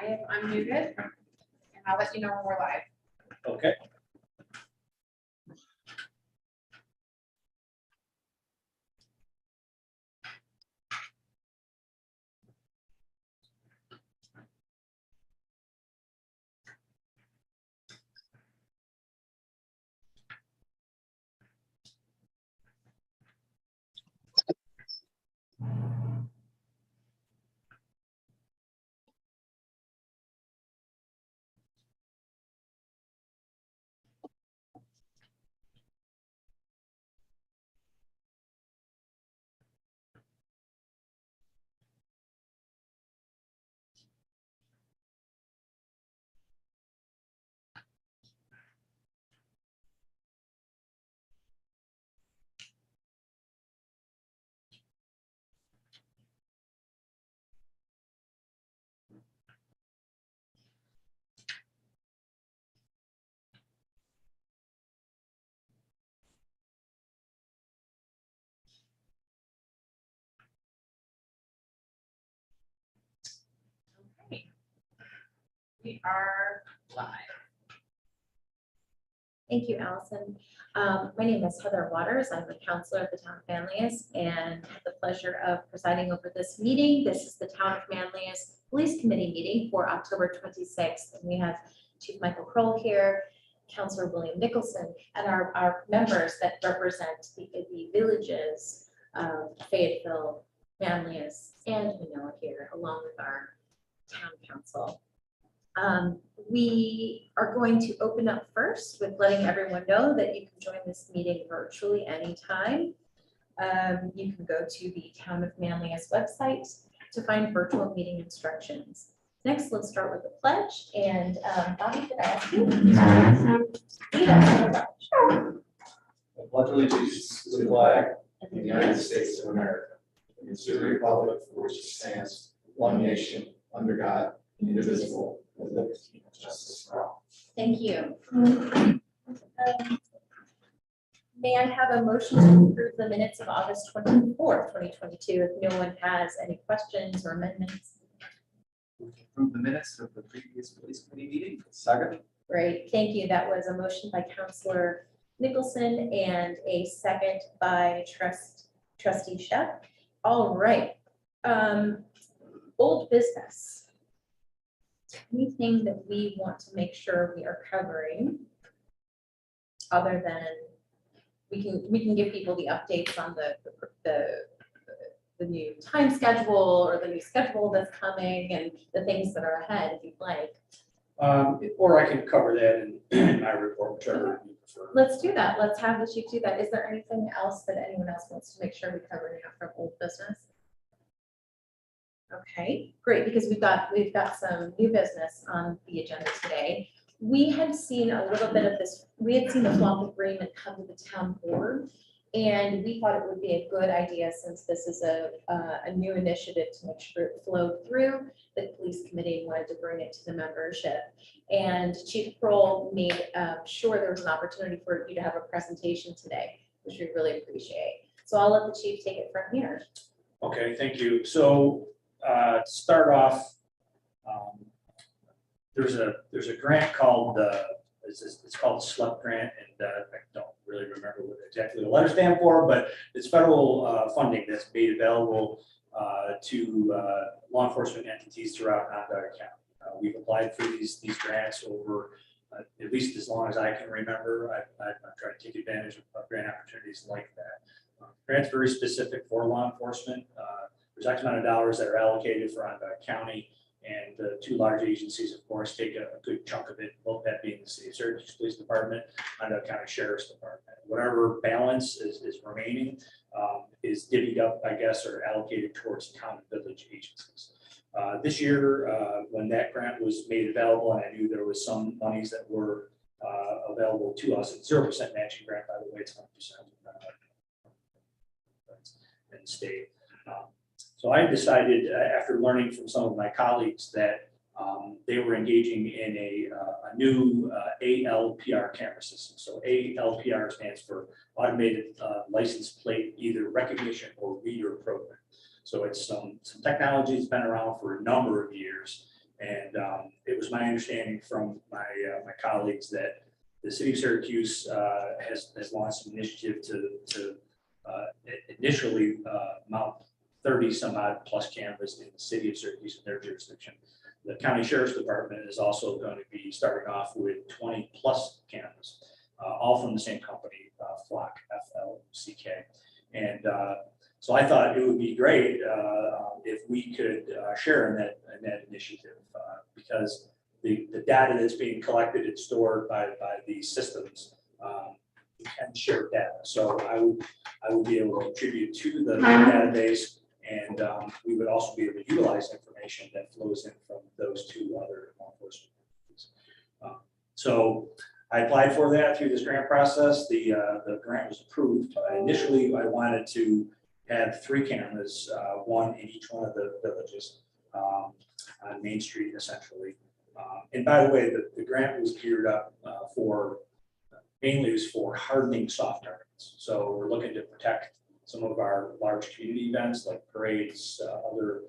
I am unmuted, and I'll let you know when we're live. Okay. Okay. We are live. Thank you, Allison. My name is Heather Waters. I'm a counselor at the town of Manlius and have the pleasure of presiding over this meeting. This is the town of Manlius Police Committee meeting for October 26th. And we have Chief Michael Kroll here, Counselor William Nicholson, and our members that represent the villages of Fayetteville, Manlius, and Manila here, along with our town council. We are going to open up first with letting everyone know that you can join this meeting virtually anytime. You can go to the Town of Manlius website to find virtual meeting instructions. Next, let's start with the pledge. And Bobby, could I ask you? Lead us. I pledge allegiance to the flag of the United States of America, and to the republic for which it stands, one nation, under God, indivisible, with liberty and justice for all. Thank you. May I have a motion to approve the minutes of August 24th, 2022, if no one has any questions or amendments? Approve the minutes of the previous police committee meeting. Second. Great, thank you. That was a motion by Counselor Nicholson and a second by Trustee Shep. All right. Old business. Anything that we want to make sure we are covering, other than we can give people the updates on the new time schedule or the new schedule that's coming and the things that are ahead, if you'd like. Or I can cover that in my report, whichever you prefer. Let's do that. Let's have the chief do that. Is there anything else that anyone else wants to make sure we cover now from old business? Okay, great, because we've got some new business on the agenda today. We had seen a little bit of this, we had seen the swamp agreement come to the town board, and we thought it would be a good idea, since this is a new initiative, to make sure it flowed through. The police committee wanted to bring it to the membership, and Chief Kroll made sure there was an opportunity for you to have a presentation today, which we really appreciate. So I'll let the chief take it from here. Okay, thank you. So to start off, there's a grant called it's called the SLEP grant, and I don't really remember what exactly the letters stand for, but it's federal funding that's made available to law enforcement entities throughout Onondaga County. We've applied for these grants over at least as long as I can remember. I've tried to take advantage of grant opportunities like that. Grants very specific for law enforcement. There's X amount of dollars that are allocated for Onondaga County, and the two large agencies, of course, take a good chunk of it, both that being the City of Syracuse Police Department, Onondaga County Sheriff's Department. Whatever balance is remaining is divvied up, I guess, or allocated towards town and village agencies. This year, when that grant was made available, and I knew there was some monies that were available to us, it's 0% matching grant, by the way, it's 100% in the state. So I decided, after learning from some of my colleagues, that they were engaging in a new ALPR camera system. So ALPR stands for Automated License Plate Either Recognition or Reader Program. So it's some technology that's been around for a number of years, And it was my understanding from my colleagues that the city of Syracuse has launched an initiative to initially mount 30 some odd plus cameras in the city of Syracuse in their jurisdiction. The county sheriff's department is also going to be starting off with 20 plus cameras, all from the same company, Flock, FLCK. And so I thought it would be great if we could share in that initiative because the data that's being collected and stored by these systems can share data. So I would be able to contribute to the database, and we would also be able to utilize information that flows in from those two other law enforcement entities. So I applied for that through this grant process. The grant was approved. Initially, I wanted to have 3 cameras, one in each one of the villages on Main Street, essentially. And by the way, the grant was geared up mainly for hardening soft targets. So we're looking to protect some of our large community events like parades, other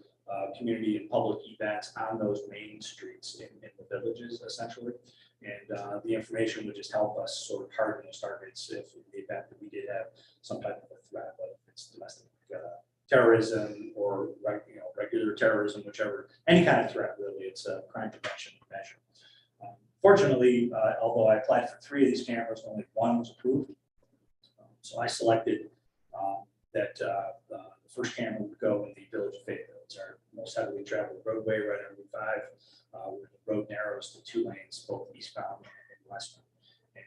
community and public events on those main streets in the villages, essentially. And the information would just help us sort of harden those targets if in the event that we did have some type of a threat, whether it's domestic terrorism or regular terrorism, whichever, any kind of threat really. It's a crime prevention measure. Fortunately, although I applied for 3 of these cameras, only 1 was approved. So I selected that the first camera would go in the village of Fayetteville. It's our most heavily traveled roadway right on Route 5. Where the road narrows to 2 lanes, both eastbound and westbound. And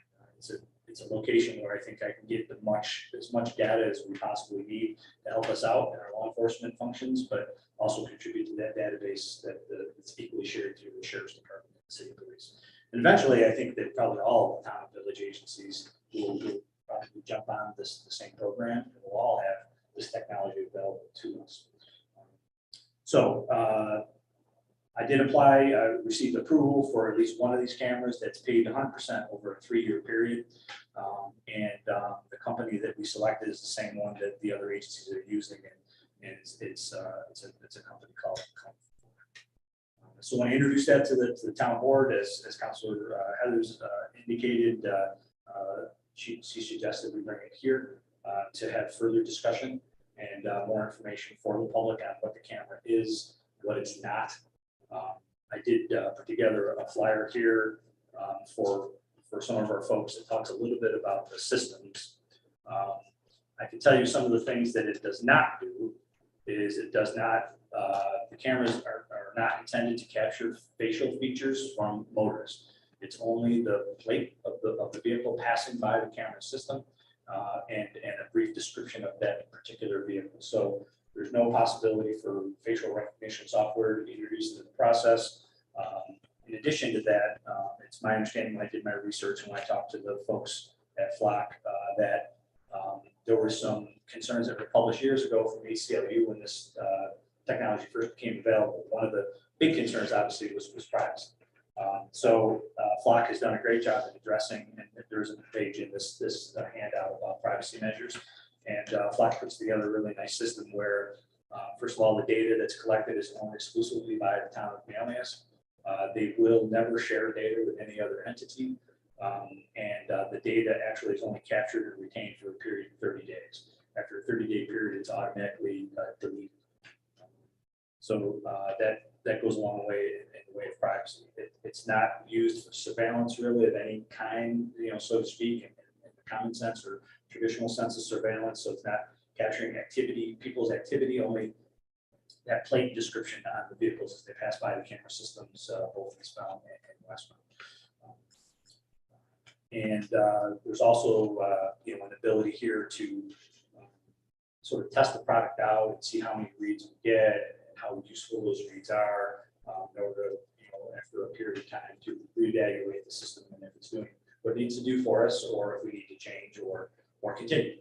it's a location where I think I can get as much data as we possibly need to help us out in our law enforcement functions, but also contribute to that database that's equally shared through the sheriff's department and the city police. And eventually, I think that probably all the town and village agencies will probably jump on the same program, and we'll all have this technology available to us. So I did apply, I received approval for at least one of these cameras that's paid 100% over a 3-year period. The company that we selected is the same one that the other agencies are using, and it's a company called. So when I introduced that to the town board, as Councilor Heathers indicated, she suggested we bring it here to have further discussion and more information for the public on what the camera is, what it's not. I did put together a flyer here for some of our folks that talks a little bit about the systems. I can tell you some of the things that it does not do is it does not, the cameras are not intended to capture facial features from motorists. It's only the plate of the vehicle passing by the camera system and a brief description of that particular vehicle. So there's no possibility for facial recognition software to be introduced into the process. In addition to that, it's my understanding when I did my research and when I talked to the folks at Flock that there were some concerns that were published years ago from ACLU when this technology first became available. One of the big concerns, obviously, was privacy. So Flock has done a great job at addressing, and there's a page in this handout about privacy measures. And Flock puts together a really nice system where, first of all, the data that's collected is owned exclusively by the town of Manlius. They will never share data with any other entity. The data actually is only captured and retained for a period of 30 days. After a 30-day period, it's automatically deleted. So that goes a long way in the way of privacy. It's not used for surveillance really of any kind, so to speak, in the common sense or traditional sense of surveillance. So it's not capturing people's activity, only that plate description on the vehicles as they pass by the camera systems, both eastbound and westbound. There's also an ability here to sort of test the product out and see how many reads we get and how useful those reads are in order to, after a period of time to reevaluate the system and if it's doing what it needs to do for us or if we need to change or continue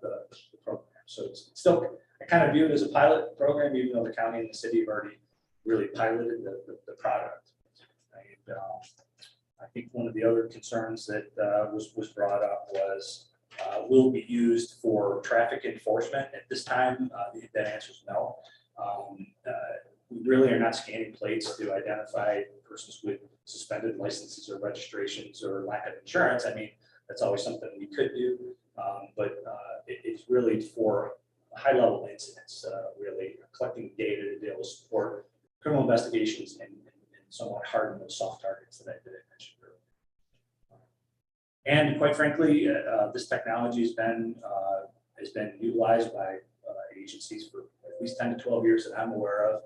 the program. So it's still, I kind of view it as a pilot program, even though the county and the city have already really piloted the product. And I think one of the other concerns that was brought up was will be used for traffic enforcement. At this time, that answer is no. we really are not scanning plates to identify persons with suspended licenses or registrations or lack of insurance. I mean, that's always something we could do, but it's really for high-level incidents, really collecting data to be able to support criminal investigations and somewhat harden those soft targets that I mentioned earlier. And quite frankly, this technology has been utilized by agencies for at least 10 to 12 years that I'm aware of.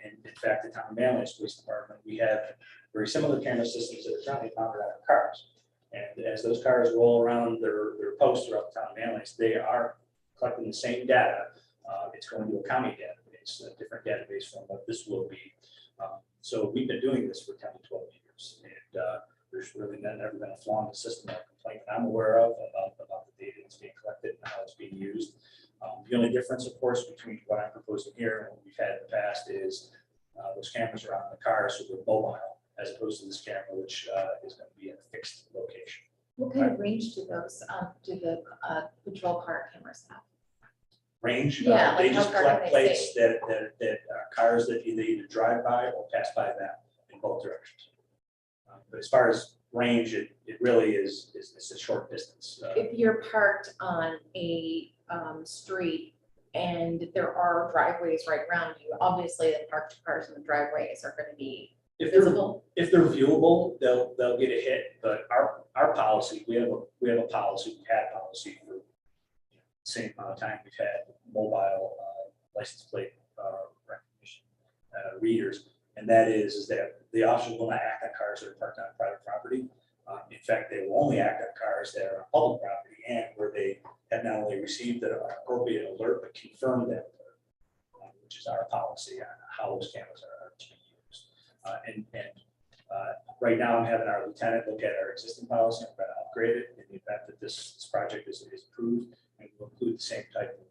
And in fact, the town of Manlius Police Department, we have very similar camera systems that are currently mounted on our cars. And as those cars roll around their posts throughout the town of Manlius, they are collecting the same data. It's going to a county database, a different database from what this will be. So we've been doing this for 10 to 12 years. And there's really never been a flaw in the system or complaint that I'm aware of about the data that's being collected and how it's being used. The only difference, of course, between what I'm proposing here and what we've had in the past is those cameras are on the car, so they're mobile, as opposed to this camera, which is going to be in a fixed location. What kind of range do those, do the patrol car cameras have? Range, Yeah, they like how just far can collect they plates that are cars that either drive by or pass by them in both directions. But as far as range, it really is a short distance. If you're parked on a street and there are driveways right around you, obviously the parked cars in the driveways are going to be visible. If they're viewable, they'll get a hit. But our policy, we have a policy, we had policy for the same amount of time we've had mobile license plate recognition readers, and that is that the officers will not act on cars that are parked on private property. In fact, they will only act on cars that are on public property and where they have not only received an appropriate alert, but confirmed that alert, which is our policy on how those cameras are to be used. Right now, I'm having our lieutenant look at our existing policy. I'm going to upgrade it in the event that this project is approved, and we'll include the same type of.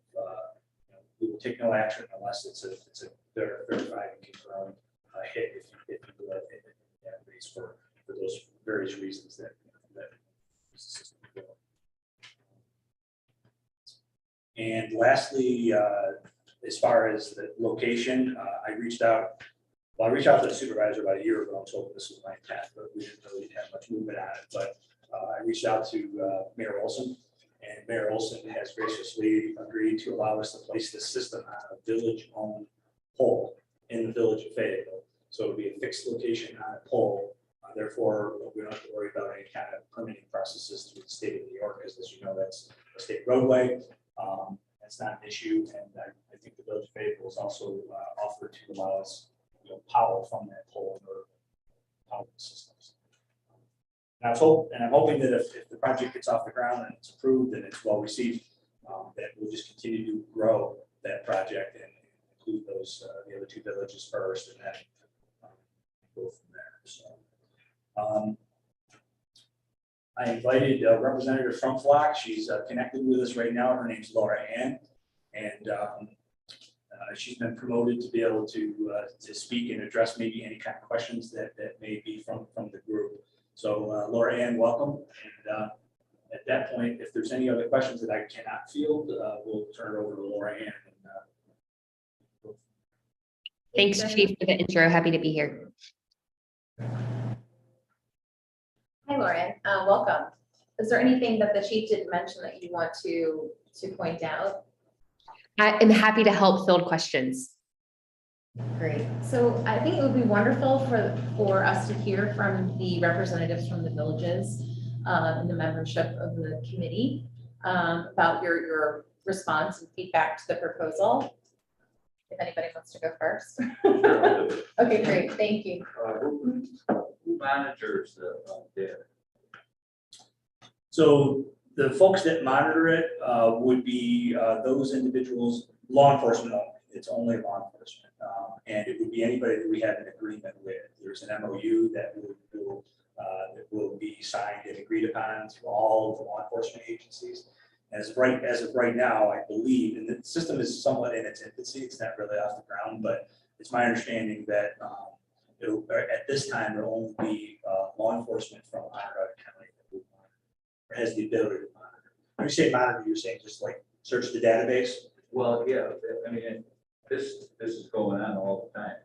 We will take no action unless it's a verified and confirmed hit if you do that in the database for those various reasons that the system will. And lastly, as far as the location, I reached out to the supervisor about a year ago. I was hoping this was my intent, but we didn't really have much movement on it. But I reached out to Mayor Olson, and Mayor Olson has graciously agreed to allow us to place this system on a village-owned pole in the village of Fayetteville. So it'll be a fixed location on a pole. Therefore, we don't have to worry about any kind of permitting processes through the state of New York, because as you know, that's a state roadway. That's not an issue, and I think the village of Fayetteville has also offered to allow us power from that pole or power systems. And I'm hoping that if the project gets off the ground and it's approved and it's well received, that we'll just continue to grow that project and include those the other two villages first, and then go from there. So I invited a representative from Flock. She's connected with us right now. Her name's Laura Ann, and she's been promoted to be able to speak and address maybe any kind of questions that may be from the group. So Laura Ann, welcome. And at that point, if there's any other questions that I cannot field, we'll turn it over to Laura Ann. Thanks, Chief, for the intro. Happy to be here. Hi, Lauren. Welcome. Is there anything that the chief didn't mention that you want to point out? I am happy to help field questions. Great. So I think it would be wonderful for us to hear from the representatives from the villages and the membership of the committee about your response and feedback to the proposal. If anybody wants to go first. Okay, great. Thank you. Who monitors the data? So the folks that monitor it would be those individuals, law enforcement only. It's only law enforcement. And it would be anybody that we have an agreement with. There's an MOU that will be signed and agreed upon through all of the law enforcement agencies. As of right now, I believe, and the system is somewhat in its infancy, it's not really off the ground, but it's my understanding that at this time, there will only be law enforcement from Onondaga County that will monitor, or has the ability to monitor. When you say monitor, you're saying just like search the database? Well, yeah, I mean, This is going on all the time.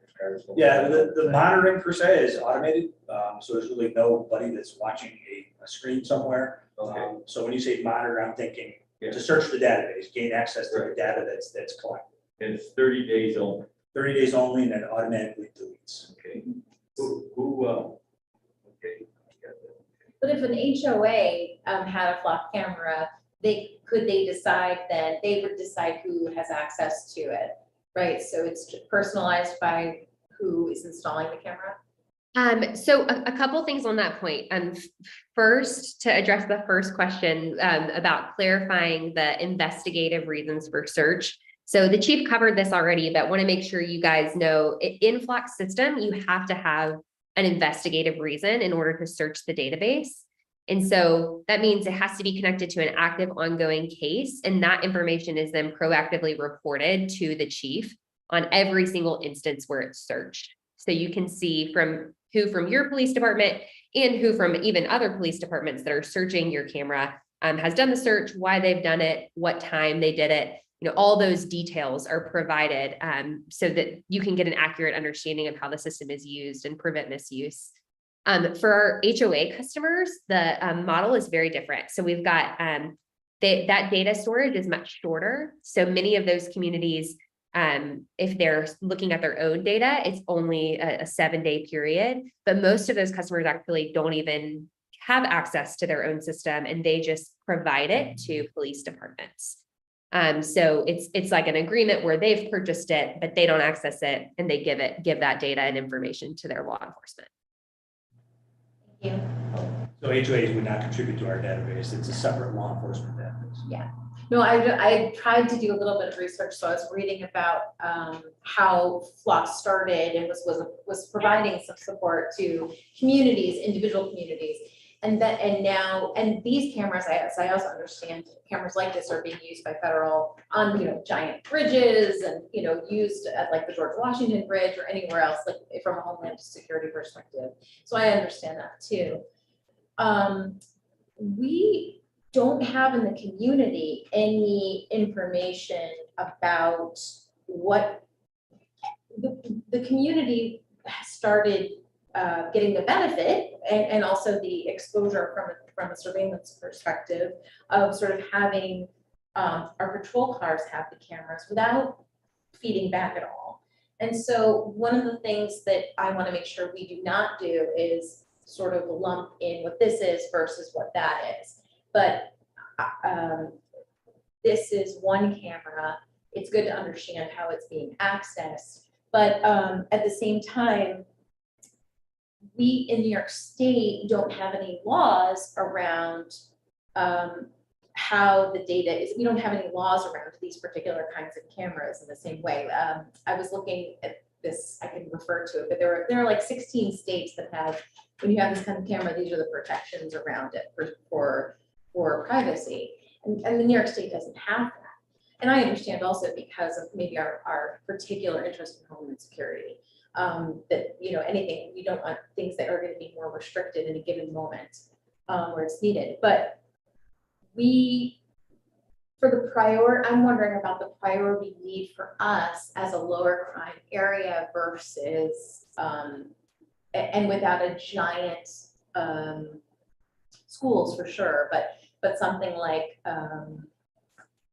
Yeah, the monitoring per se is automated, so there's really nobody that's watching a screen somewhere. Okay, So when you say monitor, I'm thinking Yeah. to search the database, gain access to the data that's collected. and it's 30 days only. 30 days only, and then automatically deletes. Okay. Who, okay. I got that. But if an HOA had a flock camera, could they decide then, they would decide who has access to it, right? So it's personalized by who is installing the camera? So a couple things on that point. First, to address the first question, about clarifying the investigative reasons for search. So the chief covered this already, but want to make sure you guys know in Flock's system, you have to have an investigative reason in order to search the database. And so that means it has to be connected to an active ongoing case, and that information is then proactively reported to the chief on every single instance where it's searched. So you can see from your police department and who from even other police departments that are searching your camera has done the search, why they've done it, what time they did it. You know, all those details are provided so that you can get an accurate understanding of how the system is used and prevent misuse. For our HOA customers, the model is very different. So we've got that data storage is much shorter. So many of those communities, if they're looking at their own data, it's only a 7-day period, but most of those customers actually don't even have access to their own system, and they just provide it to police departments. So it's like an agreement where they've purchased it, but they don't access it, and they give that data and information to their law enforcement. Thank you. So HOAs would not contribute to our database. It's a separate law enforcement database. No, I tried to do a little bit of research, so I was reading about how Flock started and was providing some support to communities, individual communities. And these cameras, I also understand cameras like this are being used by federal on, giant bridges and, used at like the George Washington Bridge or anywhere else, like from a homeland security perspective. So I understand that too. We don't have in the community any information about what the community started getting the benefit and also the exposure from a surveillance perspective of sort of having our patrol cars have the cameras without feeding back at all. And so one of the things that I want to make sure we do not do is sort of lump in what this is versus what that is. But this is one camera. It's good to understand how it's being accessed. But at the same time, we in New York State don't have any laws around how the data is. We don't have any laws around these particular kinds of cameras in the same way. I was looking at this, I can refer to it, but there are like 16 states that have, when you have this kind of camera, these are the protections around it for privacy. And the New York State doesn't have that. And I understand also because of maybe our particular interest in homeland security. That, anything, we don't want things that are going to be more restricted in a given moment where it's needed. But I'm wondering about the priority need for us as a lower crime area versus, and without a giant schools for sure, but something like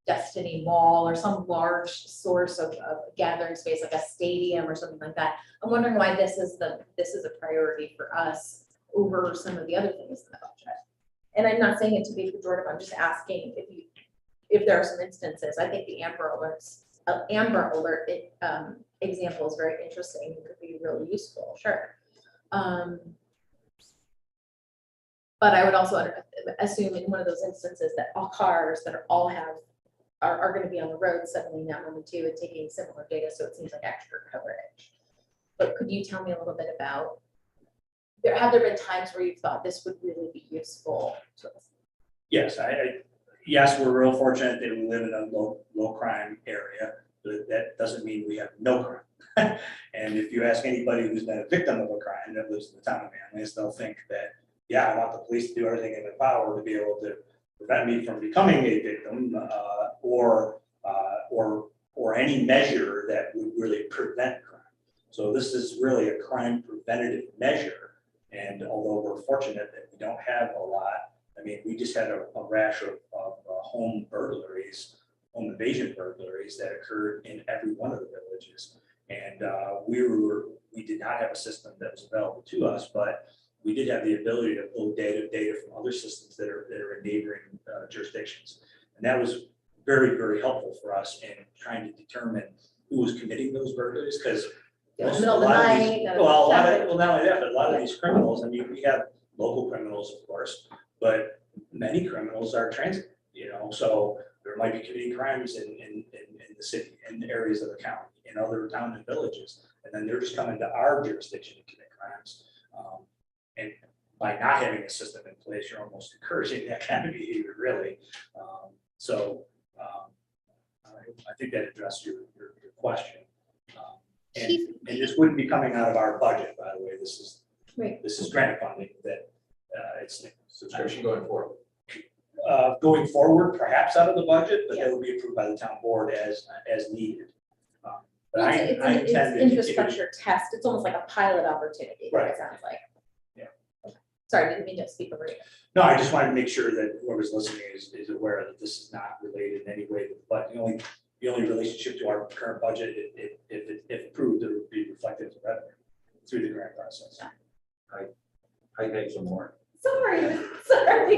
Destiny Mall or some large source of gathering space like a stadium or something like that. I'm wondering why this is a priority for us over some of the other things in the budget. And I'm not saying it to be pejorative. I'm just asking if there are some instances. I think the Amber Alert example is very interesting. It could be really useful, sure. But I would also assume in one of those instances that all cars that are going to be on the road suddenly now only two and taking similar data, so it seems like extra coverage. But could you tell me a little bit about, have there been times where you thought this would really be useful to us? Yes, yes, we're real fortunate that we live in a low crime area, but that doesn't mean we have no crime. And if you ask anybody who's been a victim of a crime that lives in the town of Manlius, they'll think that, yeah, I want the police to do everything in their power to be able to prevent me from becoming a victim or or any measure that would really prevent crime. So this is really a crime preventative measure. And although we're fortunate that we don't have a lot, I mean, we just had a rash of home burglaries, home invasion burglaries that occurred in every one of the villages. And we did not have a system that was available to us, but we did have the ability to pull data from other systems that are in neighboring jurisdictions. And that was very, very helpful for us in trying to determine who was committing those burglaries, because In the middle of the night. well, not only that, but a lot of these criminals, I mean, we have local criminals, of course, but many criminals are transit, so there might be committing crimes in the city, in areas of the county, in other towns and villages, and then they're just coming to our jurisdiction to commit crimes. And by not having a system in place, you're almost encouraging that kind of behavior, really. I think that addressed your question. And this wouldn't be coming out of our budget, by the way. This is grant funding that it's Subscription going forward. going forward, perhaps out of the budget, but that would be approved by the town board as needed. But I It's intend an to continue- infrastructure test. It's almost like a pilot opportunity, Right. it sounds like. Yeah. Sorry, didn't mean to speak over you. No, I just wanted to make sure that whoever's listening is aware that this is not related in any way, but the only relationship to our current budget, if approved, it would be reflected as revenue through the grant process. I had some more. Sorry,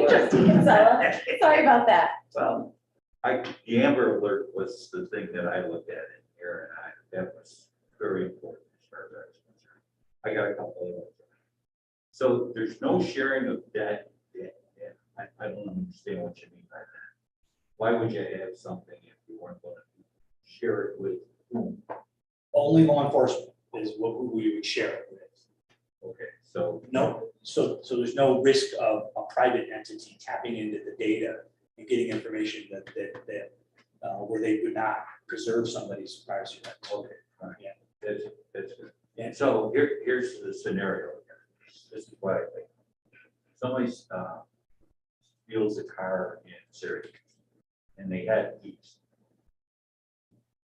Trustee Kinsella. Sorry about that. Well, the Amber Alert was the thing that I looked at in here, and that was very important as far as I was concerned. I got a couple of those. So there's no sharing of debt. I don't understand what you mean by that. Why would you have something if you weren't going to share it with whom? Only law enforcement is who we would share it with. Okay, so. No, so there's no risk of a private entity tapping into the data and getting information that where they would not preserve somebody's privacy rights. Okay, all right. Yeah. That's good. Yeah. So here's the scenario. This is what I think. Somebody steals a car in Syracuse and they had keys.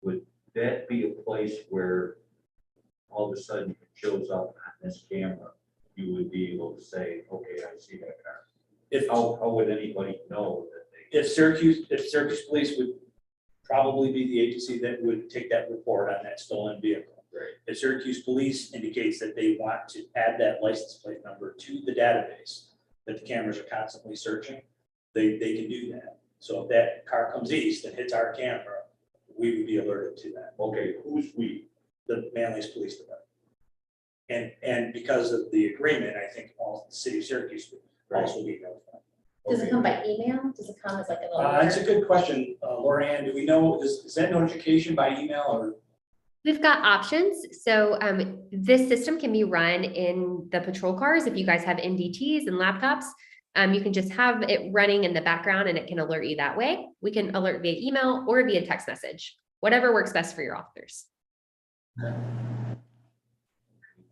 Would that be a place where all of a sudden it shows up on this camera? You would be able to say, okay, I see that car. How would anybody know that they? If Syracuse police would probably be the agency that would take that report on that stolen vehicle. Right. If Syracuse police indicates that they want to add that license plate number to the database that the cameras are constantly searching, they can do that. So if that car comes east and hits our camera, we would be alerted to that. Okay, who's we? The Manlius Police Department. And because of the agreement, I think all the city of Syracuse would also be notified. Does it Okay. come by email? Does it come as like a little? It's a good question, Lorianne. Do we know, is that notification by email or? We've got options. So this system can be run in the patrol cars. If you guys have NDTs and laptops, you can just have it running in the background and it can alert you that way. We can alert via email or via text message, whatever works best for your officers.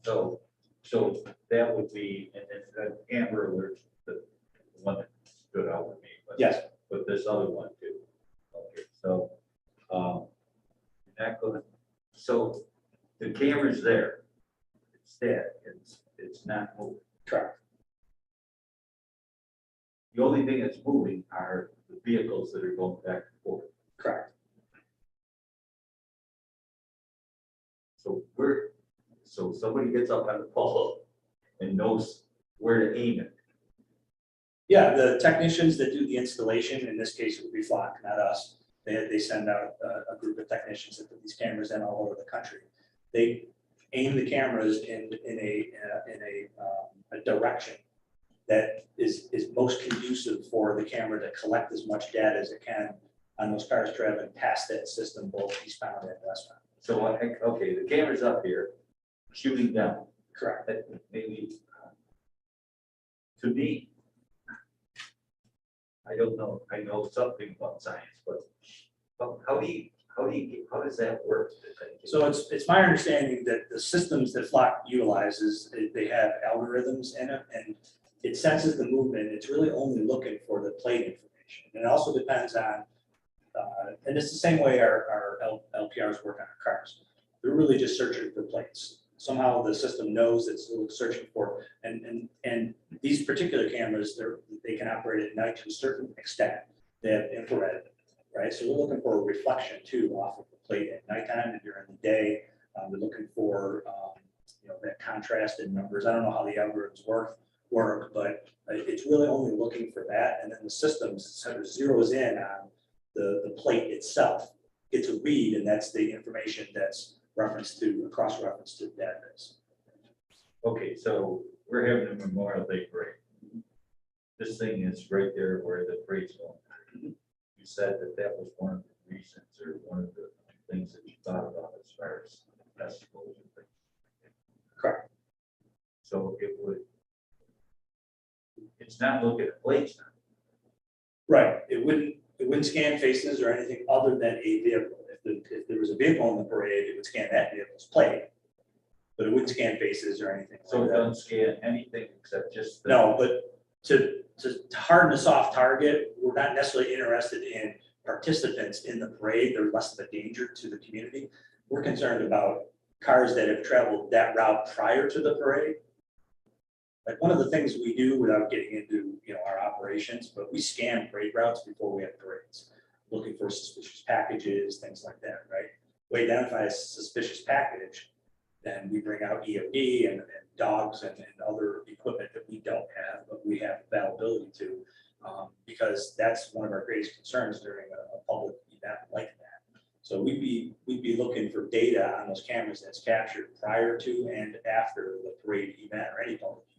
So that would be, and then the Amber Alert, the one that stood out with me. Yes. But this other one too. Okay, so, so the camera's there. It's there, it's not moving. Correct. The only thing that's moving are the vehicles that are going back and forth. Correct. So somebody gets up on the pole and knows where to aim it. Yeah, the technicians that do the installation, in this case, it would be Flock, not us. They send out a group of technicians that put these cameras in all over the country. They aim the cameras in a direction that is most conducive for the camera to collect as much data as it can on those cars traveling past that system, both eastbound and westbound. So, okay, the camera's up here, shooting down. Correct. That maybe, to me, I don't know, I know something about science, but how does that work? So it's my understanding that the systems that Flock utilizes, they have algorithms in it, and it senses the movement. It's really only looking for the plate information. And it also depends on And it's the same way our LPRs work on our cars. They're really just searching for plates. Somehow the system knows it's searching for, and these particular cameras, they can operate at night to a certain extent. They have infrared, right? So we're looking for a reflection too off of the plate at nighttime and during the day. We're looking for, that contrast in numbers. I don't know how the algorithms work, but it's really only looking for that. And then the system sort of zeroes in on the plate itself. It's a read, and that's the information that's referenced to, cross-reference to the database. Okay, so we're having a Memorial Day parade. This thing is right there where the parade's going. You said that was one of the reasons or one of the things that you thought about as far as festivals and things. Correct. So it's not looking at plates now. Right. It wouldn't scan faces or anything other than a vehicle. If there was a vehicle in the parade, it would scan that vehicle's plate, but it wouldn't scan faces or anything. So like it that. doesn't scan anything except just. No, but to harden a soft target, we're not necessarily interested in participants in the parade. They're less of a danger to the community. We're concerned about cars that have traveled that route prior to the parade. Like one of the things we do without getting into our operations, but we scan parade routes before we have parades, looking for suspicious packages, things like that, right? We identify a suspicious package, then we bring out EOD and dogs and other equipment that we don't have, but we have availability to, because that's one of our greatest concerns during a public event like that. So we'd be looking for data on those cameras that's captured prior to and after the parade event or any public event.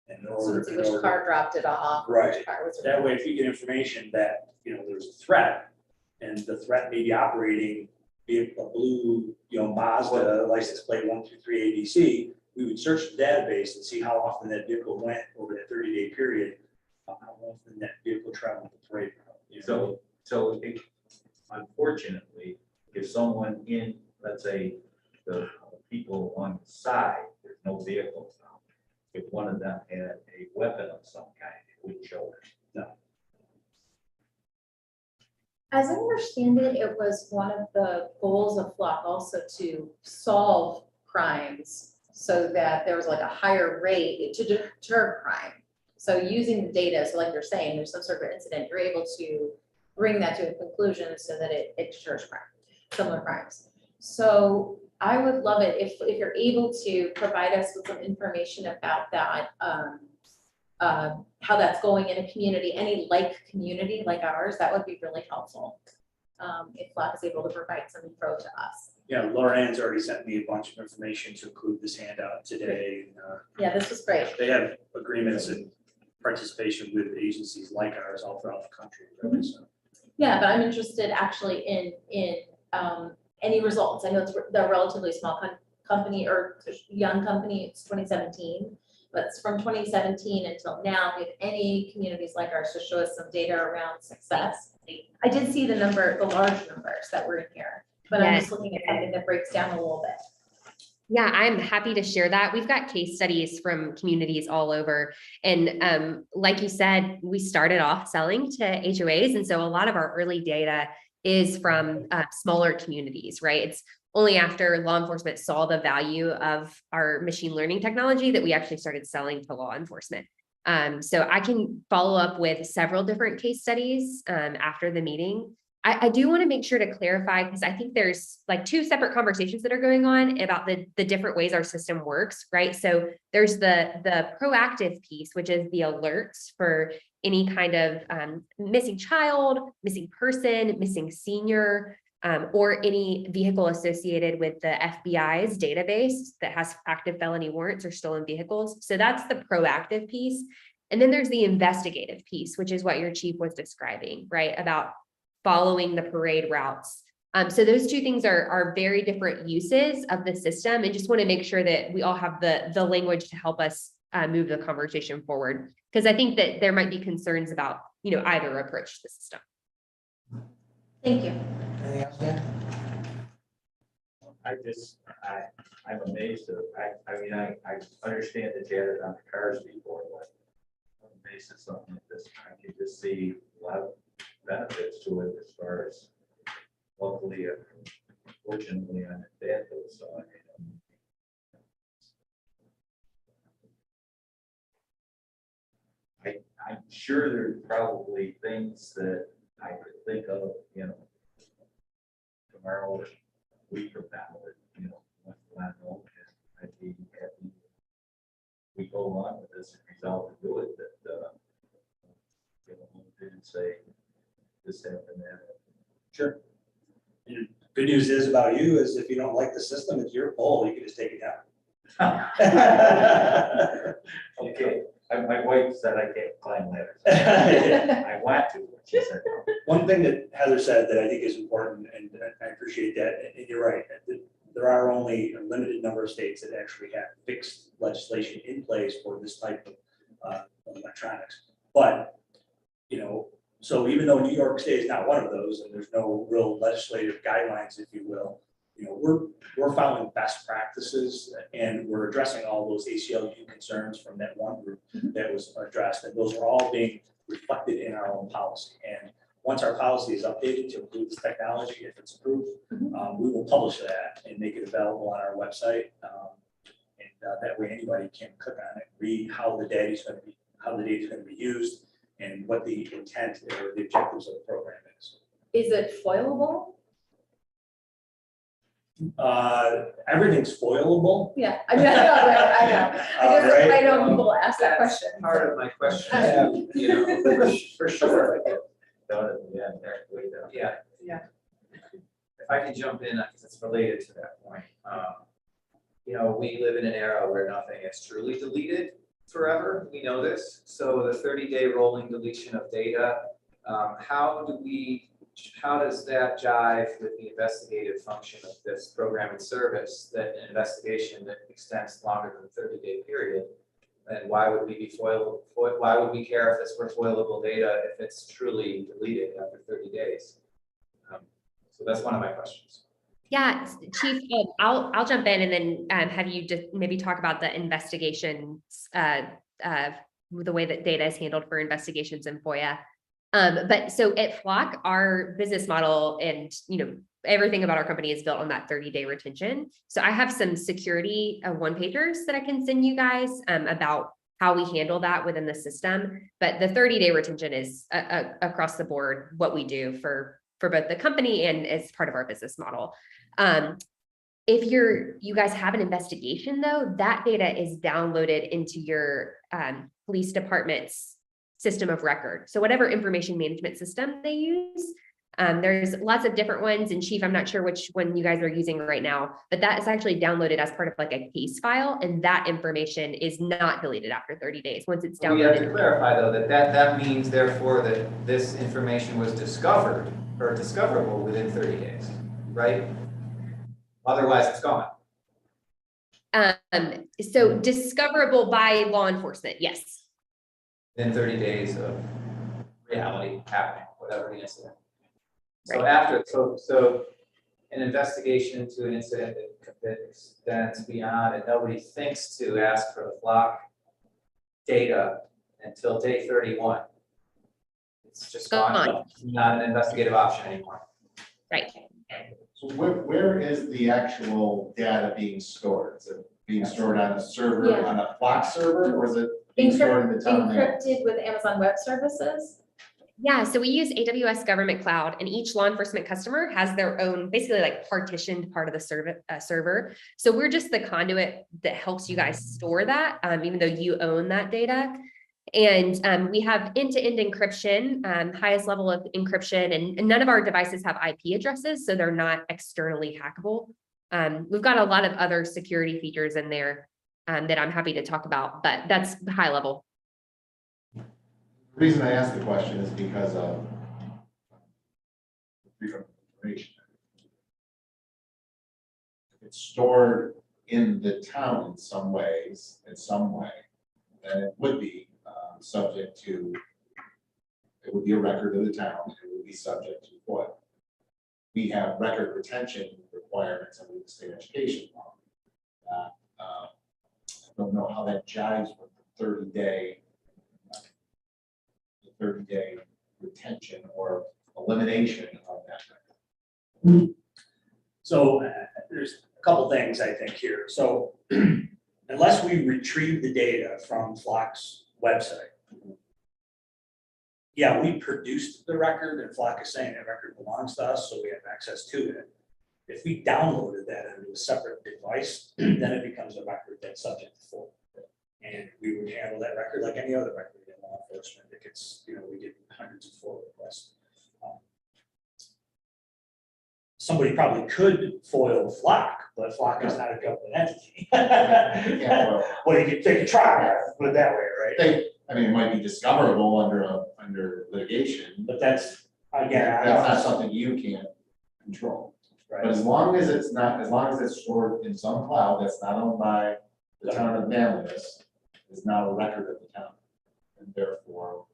And in So order, it's which car dropped it off. Right. Which car was. that way, if you get information that there's a threat, and the threat may be operating, be it a blue Mazda license plate 123 ABC, we would search the database and see how often that vehicle went over that 30-day period, how often that vehicle traveled the parade route. So unfortunately, if someone in, let's say, the people on the side, there's no vehicles now. If one of them had a weapon of some kind, it would show it. No. As I understand it, it was one of the goals of Flock also to solve crimes so that there was like a higher rate to deter crime. So using the data, so like you're saying, there's some sort of incident, you're able to bring that to a conclusion so that it deters crime, similar crimes. So I would love it if you're able to provide us with some information about that, how that's going in a community, any community like ours, that would be really helpful. If Flock is able to provide some info to us. Yeah, Laura-Ann's already sent me a bunch of information to include this handout today. Yeah, this was great. They have agreements and participation with agencies like ours all throughout the country. Really, so. Yeah, but I'm interested actually in any results. I know they're a relatively small company or young company, it's 2017. But from 2017 until now, we have any communities like ours to show us some data around success. I did see the large numbers that were in here, but I'm just looking at something that breaks down a little bit. Yeah, I'm happy to share that. We've got case studies from communities all over. And like you said, we started off selling to HOAs. And so a lot of our early data is from smaller communities, right? It's only after law enforcement saw the value of our machine learning technology that we actually started selling to law enforcement. So I can follow up with several different case studies after the meeting. I do want to make sure to clarify, because I think there's like two separate conversations that are going on about the different ways our system works, right? So there's the proactive piece, which is the alerts for any kind of missing child, missing person, missing senior, or any vehicle associated with the FBI's database that has active felony warrants or stolen vehicles. So that's the proactive piece. And then there's the investigative piece, which is what your chief was describing, right? About following the parade routes. So those two things are very different uses of the system, and just want to make sure that we all have the language to help us move the conversation forward. Because I think that there might be concerns about, either approach to the system. Thank you. Anything else, Dan? I'm amazed at, I understand that you had it on the cars before, but I'm amazed at something like this. I can just see a lot of benefits to it as far as luckily, fortunately, on the bad side. I'm sure there's probably things that I could think of, tomorrow or a week from now, that, once I know, and I'd be happy. We go along with this and resolve to do it, that, didn't say this happened, that. Sure. And good news is about you is if you don't like the system, it's your goal, you can just take it down. Okay, my wife said I can't climb ladders. I want to, but she said no. One thing that Heather said that I think is important, and I appreciate that, and you're right, that there are only a limited number of states that actually have fixed legislation in place for this type of electronics. But, so even though New York State is not one of those, and there's no real legislative guidelines, if you will, we're following best practices, and we're addressing all those ACLU concerns from that one group that was addressed, and those are all being reflected in our own policy. And once our policy is updated to include this technology, if it's approved, we will publish that and make it available on our website. That way anybody can click on it, read how the data is going to be used, and what the intent or the objectives of the program is. Is it foilable? Everything's foilable. Yeah, I mean, I know, I know. Right. I know people ask that That's question. part of my question, for sure. Down at the end, way down. Yeah. Yeah. If I can jump in, because it's related to that point. We live in an era where nothing is truly deleted forever. We know this. So the 30-day rolling deletion of data, how does that jive with the investigative function of this program and service, that an investigation that extends longer than the 30-day period? And why would we be why would we care if this were foilable data if it's truly deleted after 30 days? So that's one of my questions. Yeah, Chief, I'll jump in and then have you just maybe talk about the investigations, the way that data is handled for investigations in FOIA. But so at Flock, our business model and, everything about our company is built on that 30-day retention. So I have some security one-pagers that I can send you guys about how we handle that within the system. But the 30-day retention is across the board what we do for both the company and as part of our business model. If you guys have an investigation though, that data is downloaded into your police department's system of record. So whatever information management system they use, there's lots of different ones. And Chief, I'm not sure which one you guys are using right now, but that is actually downloaded as part of like a case file. And that information is not deleted after 30 days once it's downloaded. We have to clarify though, that means therefore that this information was discovered or discoverable within 30 days, right? Otherwise it's gone. So discoverable by law enforcement, yes. In 30 days of reality happening, whatever the incident. So Right. after, so an investigation into an incident that extends beyond, and nobody thinks to ask for the Flock data until day 31. It's just gone, not an investigative option anymore. Right. So where is the actual data being stored? Is it being stored on a server, Yeah. on a Flock server, or is it being stored in the town? Encrypted with Amazon Web Services? Yeah, so we use AWS Government Cloud, and each law enforcement customer has their own, basically like partitioned part of the server. So we're just the conduit that helps you guys store that, even though you own that data. And we have end-to-end encryption, highest level of encryption, and none of our devices have IP addresses, so they're not externally hackable. We've got a lot of other security features in there that I'm happy to talk about, but that's high level. The reason I asked the question is because of freedom of information. If it's stored in the town in some ways, in some way, then it would be subject to, it would be a record of the town, it would be subject to FOIA. We have record retention requirements under the state education law. I don't know how that jives with the 30-day retention, or elimination of that record. So there's a couple things I think here. So unless we retrieve the data from Flock's website, yeah, we produced the record and Flock is saying that record belongs to us, so we have access to it. If we downloaded that onto a separate device, then it becomes a record that's subject to FOIA. And we would handle that record like any other record in law enforcement. It gets, we get hundreds of FOIA requests. Somebody probably could foil Flock, but Flock is not a government entity. Yeah, Well, they could try, put it that way, right? it might be discoverable under litigation, But that's, again, that's not something you can't control. But right. as long as it's stored in some cloud that's not owned by the town of Manlius, it's not a record of the town. And therefore,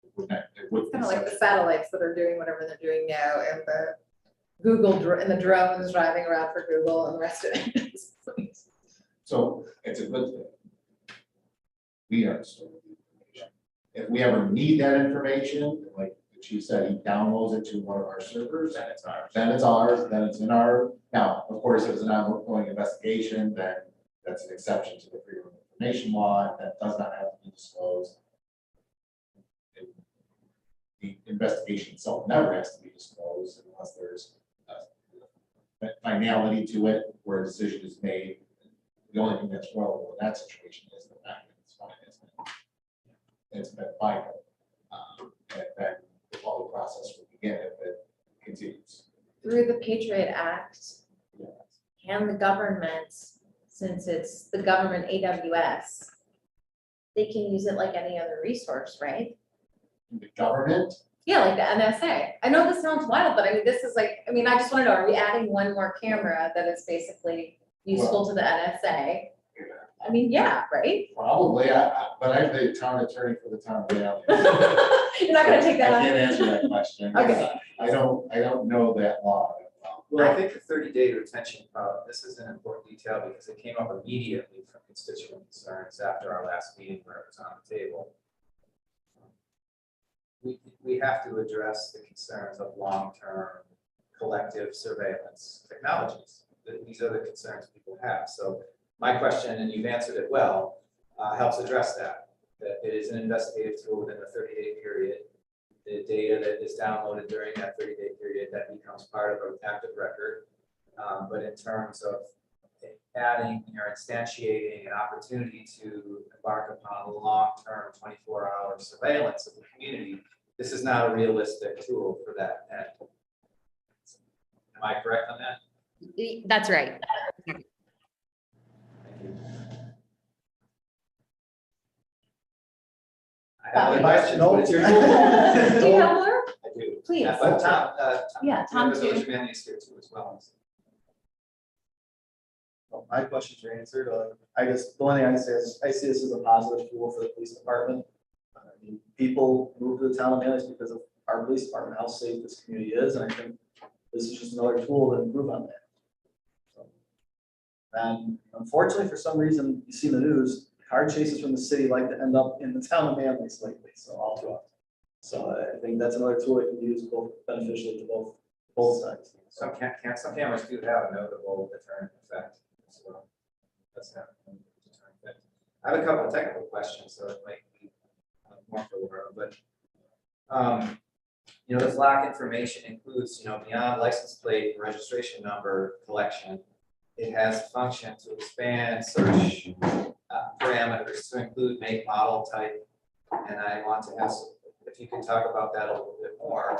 it would be It's kind of like the subject. satellites that are doing whatever they're doing now, and the Google, and the drones driving around for Google and the rest of it. So it's a good thing. We are storing the information. If we ever need that information, like the chief said, he downloads it to one of our servers, Then it's ours. then it's ours, then it's in our, now, of course, if it's an ongoing investigation, then that's an exception to the freedom of information law, that does not have to be disclosed. The investigation itself never has to be disclosed unless there's finality to it, where a decision is made. The only thing that's relevant in that situation is the fact that it's fine, it's been final. And then the public process will begin if it continues. Through the Patriot Act, can the government, since it's the government AWS, they can use it like any other resource, right? The government, Yeah, like the NSA. I know this sounds wild, but I mean, this is like, I mean, I just want to know, are we adding one more camera that is basically useful to the NSA? I mean, yeah, right? probably, but I'm the town attorney for the town of Valley. You're not gonna take I that can't on? answer that question. Okay. I don't know that law that well. Well, I think the 30-day retention, this is an important detail because it came up immediately from constituent concerns after our last meeting where it was on the table. We have to address the concerns of long-term collective surveillance technologies. These are the concerns people have. So my question, and you've answered it well, helps address that it is an investigative tool within the 30-day period. The data that is downloaded during that 30-day period, that becomes part of an active record. But in terms of adding or instantiating an opportunity to embark upon long-term 24-hour surveillance of the community, this is not a realistic tool for that end. Am I correct on that? That's right. Thank you. I have other questions, but it's your tool. Do you have more? I do. Please. But Tom, Yeah, Tom Village too. Manlius here too as well. Well, my questions are answered. I guess the only thing I say is, I see this as a positive tool for the police department. I mean, people move to the town of Manlius because of our police department, how safe this community is, and I think this is just another tool to improve on that. So, and unfortunately, for some reason, you see in the news, car chases from the city like to end up in the town of Manlius lately, so all too often. So I think that's another tool that can be used both beneficially to both sides. Some cameras do have a notable deterrent effect as well. That's not a deterrent effect. I have a couple of technical questions, so it might be more for Laura, but the Flock information includes, beyond license plate and registration number collection, it has function to expand search parameters to include make, model, type, and I want to ask if you can talk about that a little bit more,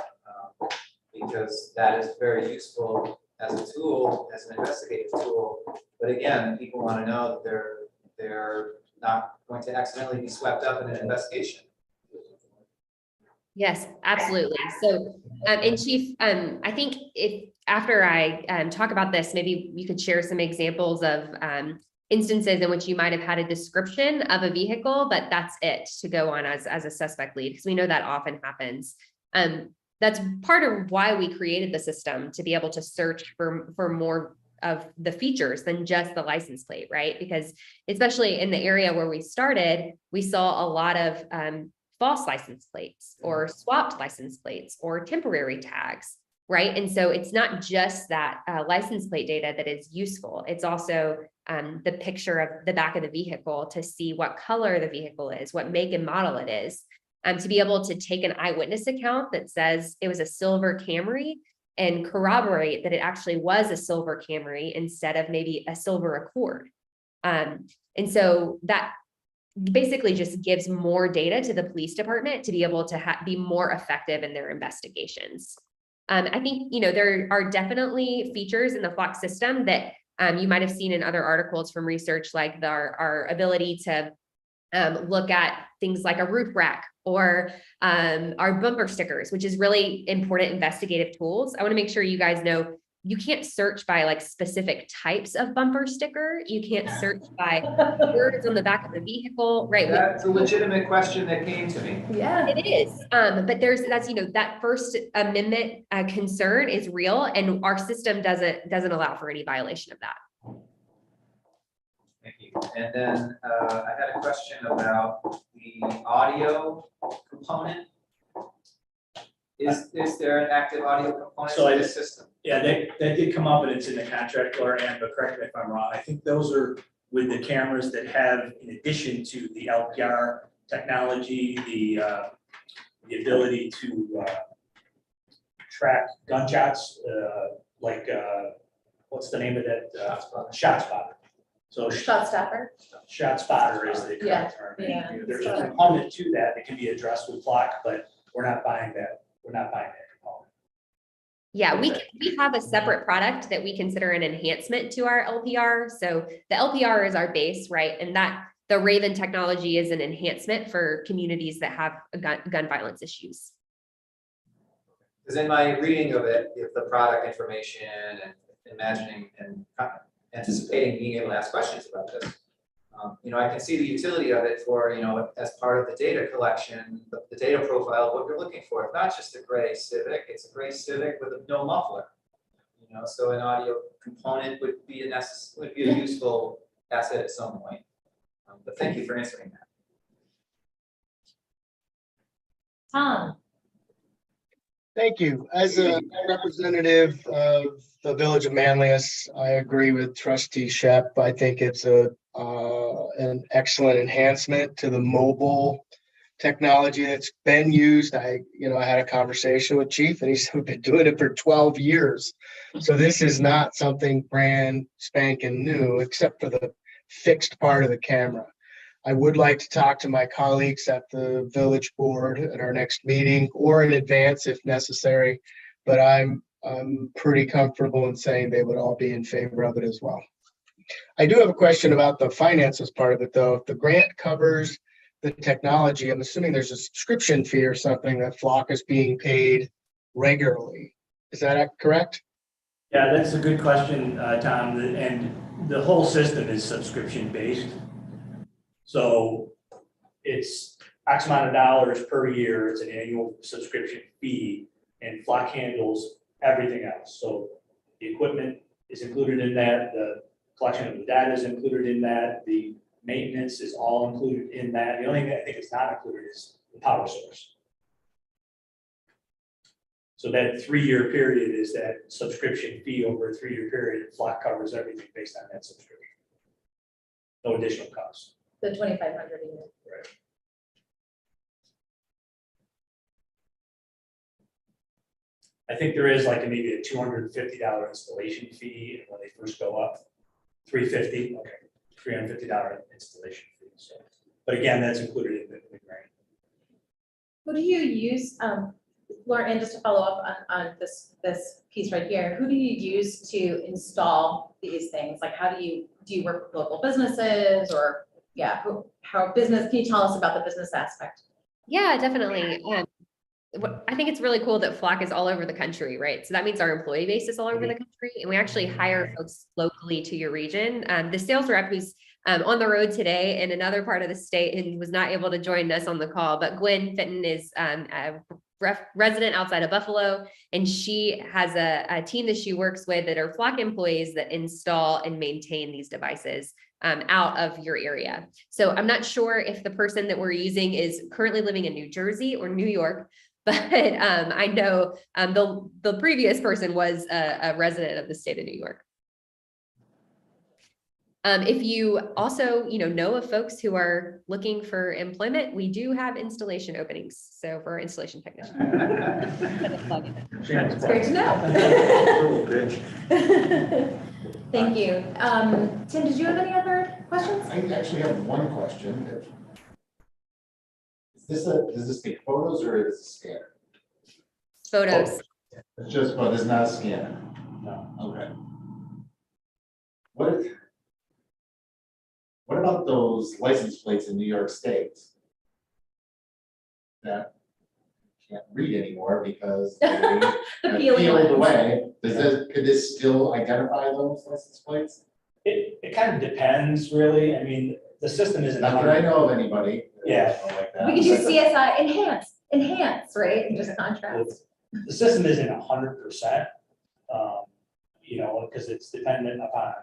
because that is very useful as a tool, as an investigative tool. But again, people want to know that they're not going to accidentally be swept up in an investigation. Yes, absolutely. So, and Chief, I think if after I talk about this, maybe you could share some examples of instances in which you might have had a description of a vehicle, but that's it to go on as a suspect lead, because we know that often happens. That's part of why we created the system, to be able to search for more of the features than just the license plate, right? Because especially in the area where we started, we saw a lot of false license plates or swapped license plates or temporary tags, right? And so it's not just that license plate data that is useful. It's also the picture of the back of the vehicle to see what color the vehicle is, what make and model it is, to be able to take an eyewitness account that says it was a silver Camry and corroborate that it actually was a silver Camry instead of maybe a silver Accord. And so that basically just gives more data to the police department to be able to be more effective in their investigations. I think, there are definitely features in the Flock system that you might have seen in other articles from research, like our ability to look at things like a roof rack or our bumper stickers, which is really important investigative tools. I want to make sure you guys know you can't search by like specific types of bumper sticker. You can't search by words on the back of the vehicle, right? That's a legitimate question that came to me. Yeah. It is, but that First Amendment concern is real, and our system doesn't allow for any violation of that. Thank you. And then I had a question about the audio component. Is there an active audio component So to this system? Yeah, that did come up and it's in the contract, Laura Ann, but correct me if I'm wrong. I think those are with the cameras that have, in addition to the LPR technology, the ability to track gunshots, what's the name of that? Shot spotter. So Shot stopper. shot spotter is the Yeah, correct term. yeah. There's a component to that that can be addressed with Flock, but we're not buying that. We're not buying that component. Yeah, we have a separate product that we consider an enhancement to our LPR. So the LPR is our base, right? And that the Raven technology is an enhancement for communities that have gun violence issues. Because in my reading of it, if the product information and imagining and anticipating being able to ask questions about this, I can see the utility of it for, as part of the data collection, the data profile, what you're looking for. It's not just a gray Civic, it's a gray Civic with no muffler. So an audio component would be a useful asset at some point. But thank you for answering that. Tom. Thank you. As a representative of the village of Manlius, I agree with Trustee Shep. I think it's an excellent enhancement to the mobile technology that's been used. I had a conversation with Chief and he said we've been doing it for 12 years. So this is not something brand spanking new, except for the fixed part of the camera. I would like to talk to my colleagues at the village board at our next meeting or in advance if necessary, but I'm pretty comfortable in saying they would all be in favor of it as well. I do have a question about the finances part of it though. If the grant covers the technology, I'm assuming there's a subscription fee or something that Flock is being paid regularly. Is that correct? Yeah, that's a good question, Tom, and the whole system is subscription based. So it's X amount of dollars per year, it's an annual subscription fee, and Flock handles everything else. So the equipment is included in that, the collection of the data is included in that, the maintenance is all included in that. The only thing I think is not included is the power source. So that 3-year period is that subscription fee over a 3-year period. Flock covers everything based on that subscription. No additional cost. The 2,500 a year. Right. I think there is like maybe a $250 installation fee when they first go up. $350, okay, $350 installation fee. So, but again, that's included in the grant. Who do you use, Laura, and just to follow up on this piece right here, who do you use to install these things? Like, how do you work with local businesses or, yeah, can you tell us about the business aspect? Yeah, definitely. I think it's really cool that Flock is all over the country, right? So that means our employee base is all over the country, and we actually hire folks locally to your region. The sales rep who's on the road today in another part of the state and was not able to join us on the call, but Gwen Fitton is a resident outside of Buffalo, and she has a team that she works with that are Flock employees that install and maintain these devices. out of your area. So I'm not sure if the person that we're using is currently living in New Jersey or New York, but I know the previous person was a resident of the state of New York. If you also, know of folks who are looking for employment, we do have installation openings. So for installation technicians. It's great to know. Thank you. Tim, did you have any other questions? I actually have one question. Does this take photos or is it a scanner? Photos. It's just, but it's not a scanner. No. Okay. What about those license plates in New York State that you can't read anymore because they have Peeling peeled ones. away? Could this still identify those license plates? It kind of depends, really. I mean, the system isn't. Not that I know of anybody. Yeah. Like that. We could do CSI enhance, right? And just contrast. The system isn't 100%, because it's dependent upon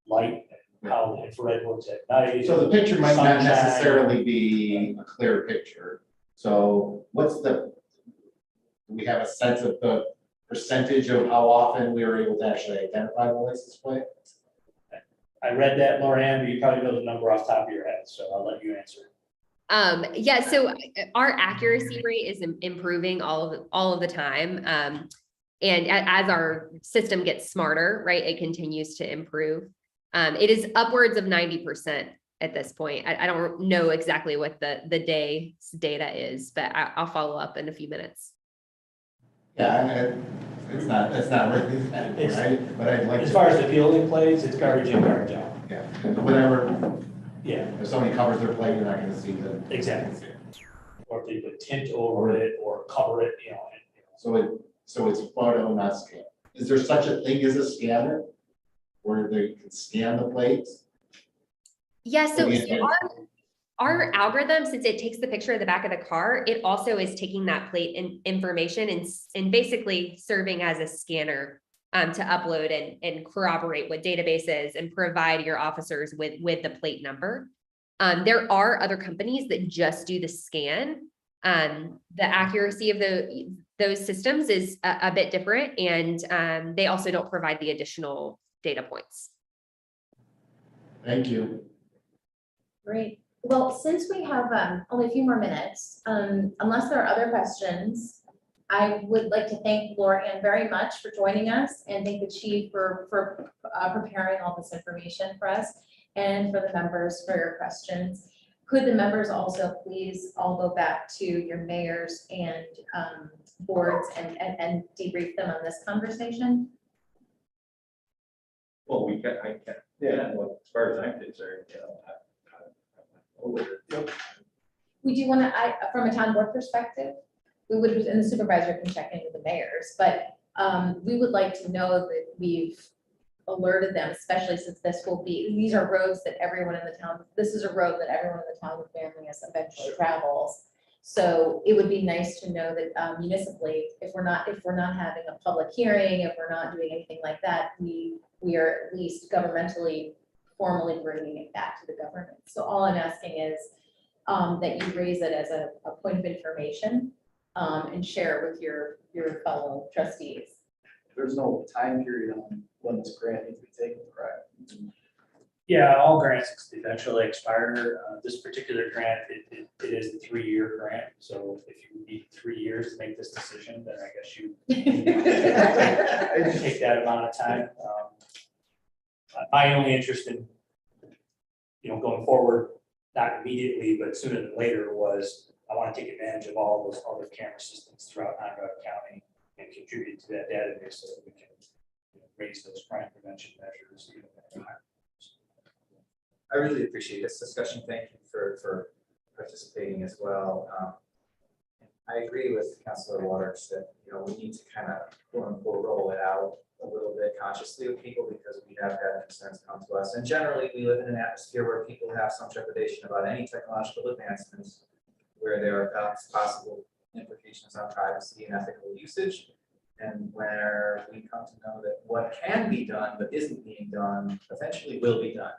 light and how the infrared works at night. So the picture might not sunshine. necessarily be a clear picture. So do we have a sense of the percentage of how often we were able to actually identify the license plate? I read that, Lorianne, but you probably know the number off the top of your head, so I'll let you answer. Yeah, so our accuracy rate is improving all of the time. And as our system gets smarter, right, it continues to improve. It is upwards of 90% at this point. I don't know exactly what the day's data is, but I'll follow up in a few minutes. Yeah, it's not really, right? But I'd like. As far as the peeling plates, it's garbage in, garbage out. Yeah, whatever, Yeah, if somebody covers their plate, you're not gonna see them. exactly. Or if they put tint over it or cover it, So it's photo, not scan. Is there such a thing as a scanner? Where they can scan the plates? Yeah, so Yeah. our algorithm, since it takes the picture of the back of the car, it also is taking that plate information and basically serving as a scanner to upload and corroborate with databases and provide your officers with the plate number. There are other companies that just do the scan. The accuracy of those systems is a bit different, and they also don't provide the additional data points. Thank you. Great. Well, since we have only a few more minutes, unless there are other questions, I would like to thank Lorianne very much for joining us and thank the chief for preparing all this information for us and for the members for your questions. Could the members also please all go back to your mayors and boards and debrief them on this conversation? Well, I can, yeah, well, as far as I'm concerned, We do want to, from a town board perspective, we would, and the supervisor can check in with the mayors, but we would like to know that we've alerted them, especially since these are roads that everyone in the town, this is a road that everyone in the town of Manlius eventually travels. So it would be nice to know that municipally, if we're not having a public hearing, if we're not doing anything like that, we are at least governmentally formally bringing it back to the government. So all I'm asking is that you raise it as a point of information and share it with your fellow trustees. There's no time period on when this grant needs to be taken, correct? Yeah, all grants eventually expire. This particular grant, it is a 3-year grant. So if you need 3 years to make this decision, then I guess you take that amount of time. My only interest in, going forward, not immediately, but sooner than later, was I want to take advantage of all those other camera systems throughout Onondaga County and contribute to that database so that we can raise those crime prevention measures. I really appreciate this discussion. Thank you for participating as well. I agree with Councilor Waters that, we need to kind of quote unquote roll it out a little bit consciously with people because we have had concerns come to us. And generally we live in an atmosphere where people have some trepidation about any technological advancements, where there are possible implications on privacy and ethical usage. And where we come to know that what can be done but isn't being done eventually will be done.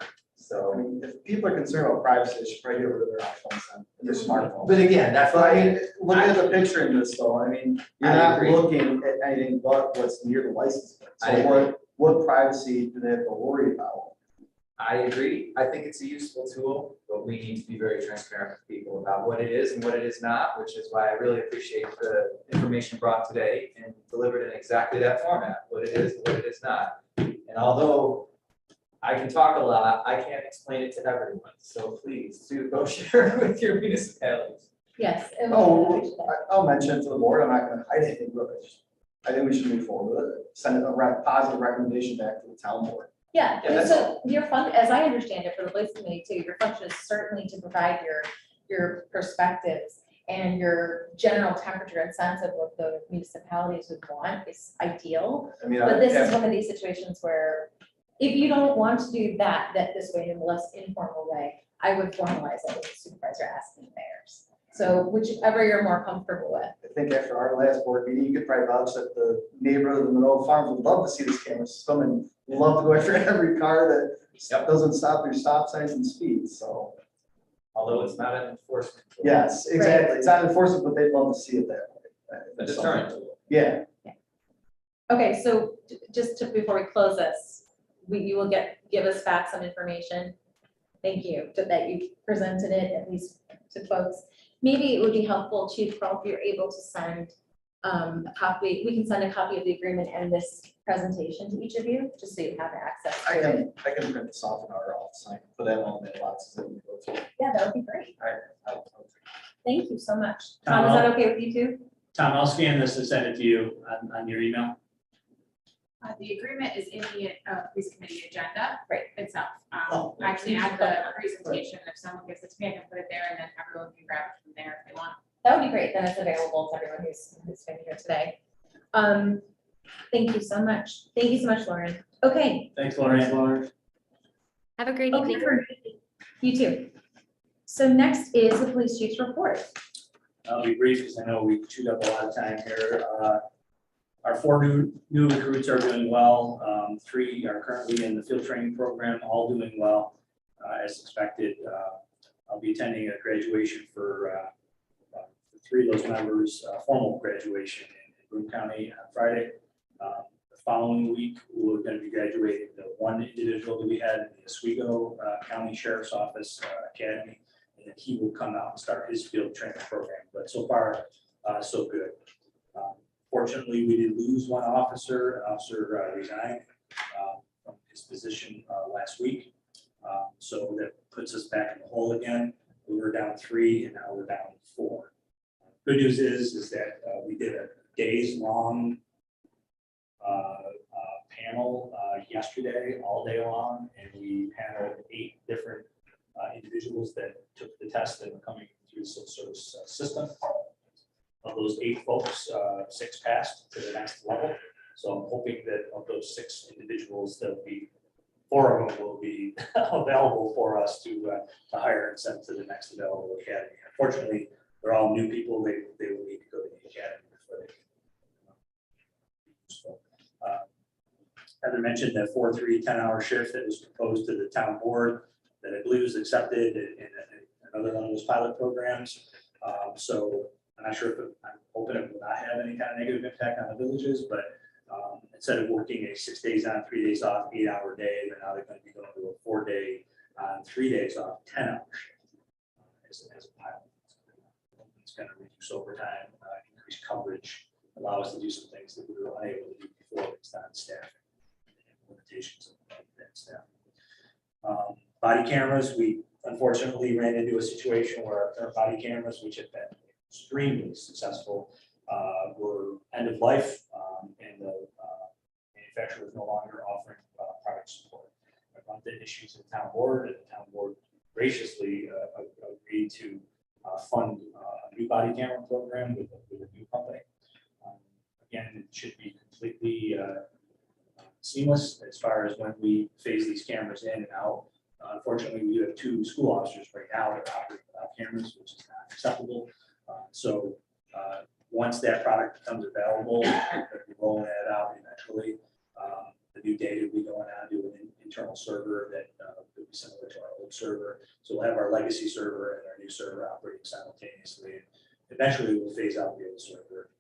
So, I mean, if people are concerned about privacy, they should probably get rid of their iPhones and their smartphones. But again, that's So I why, mean, look at the picture in this though, I mean, you're I not agree. looking at anything but what's near the license plate. I So what privacy do they have to worry about? I agree. I think it's a useful tool, but we need to be very transparent with people about what it is and what it is not, which is why I really appreciate the information brought today and delivered in exactly that format, what it is, what it is not. And although I can talk a lot, I can't explain it to everyone, so please do go share it with your municipalities. Yes. and I'll mention it to the board, I'm not gonna hide anything, but I think we should move forward with it, send a positive recommendation back to the town board. Yeah, Yeah, that's so your fund, as I understand it, for the police committee too, your function is certainly to provide your perspectives and your general temperature and sense of what the municipalities would want is ideal. I mean, But this is one of these situations where if you don't want to do that this way in a less informal way, I would formalize it with the supervisor asking the mayors. So whichever you're more comfortable with. I think after our last board meeting, you could probably vouch that the neighborhood of the Monroe Farms would love to see this camera system and would love to go after every car that doesn't stop through stop signs and speeds, so. Although it's not an enforcement tool. Yes, exactly, it's not enforcement, but they'd love to see it that way. A deterrent tool. Yeah, Okay, so before we close this, you will give us back some information. Thank you, that you presented it at least to folks. Maybe it would be helpful, Chief Carl, if you're able to send a copy, we can send a copy of the agreement and this presentation to each of you, just so you have access I to it. can print this off in our office, I can put that on the mailboxes that we go to. Yeah, that would be great. I'll- Thank you so much. Tom, Tom, is that okay with you too? Tom, I'll scan this and send it to you on your email. The agreement is in the police committee agenda. Right. Itself. Oh. I actually add the presentation, if someone gives it to me, I can put it there and then everyone can grab it from there if they want. That would be great. Then it's available to everyone who's been here today. Thank you so much. Thank you so much, Lauren. Okay. Thanks, Lauren. Have a great Okay, evening. you too. So next is the police chief's report. I'll be brief because I know we chewed up a lot of time here. Our 4 new recruits are doing well. 3 are currently in the field training program, all doing well as expected. I'll be attending a graduation for 3 of those members, formal graduation in Broome County on Friday. The following week, we're going to be graduating the 1 individual that we had in the Oswego County Sheriff's Office Academy. And then he will come out and start his field training program. But so far, so good. Fortunately, we did lose 1 officer. An officer resigned from his position last week. So that puts us back in the hole again. We were down 3 and now we're down 4. Good news is that we did a days-long panel yesterday, all day long, and we paneled 8 different individuals that took the test and were coming through the civil service system. Of those 8 folks, 6 passed to the next level. So I'm hoping that of those 6 individuals, there'll be 4 of them will be available for us to hire and send to the next available academy. Unfortunately, they're all new people. They will need to go to the academy before they can. So, Heather mentioned that 4-3 10-hour shift that was proposed to the town board that I believe was accepted in another one of those pilot programs. So I'm not sure if I'm hoping it will not have any kind of negative impact on the villages, but instead of working a 6 days on, 3 days off, 8-hour day, they're now going to be going to a 4-day on, 3 days off, 10-hour shift as a pilot. It's going to reduce overtime, increase coverage, allow us to do some things that we were unable to do before based on staffing and limitations of that staff. Body cameras, we unfortunately ran into a situation where our current body cameras, which have been extremely successful, were end of life, and the manufacturer was no longer offering product support. I bumped into issues with the town board, and the town board graciously agreed to fund a new body camera program with a new company. Again, it should be completely seamless as far as when we phase these cameras in and out. Unfortunately, we have 2 school officers right now that operate without cameras, which is not acceptable. So once that product becomes available, we'll be rolling that out eventually. The new data will be going on to an internal server that will be similar to our old server. So we'll have our legacy server and our new server operating simultaneously. Eventually, we'll phase out the old server.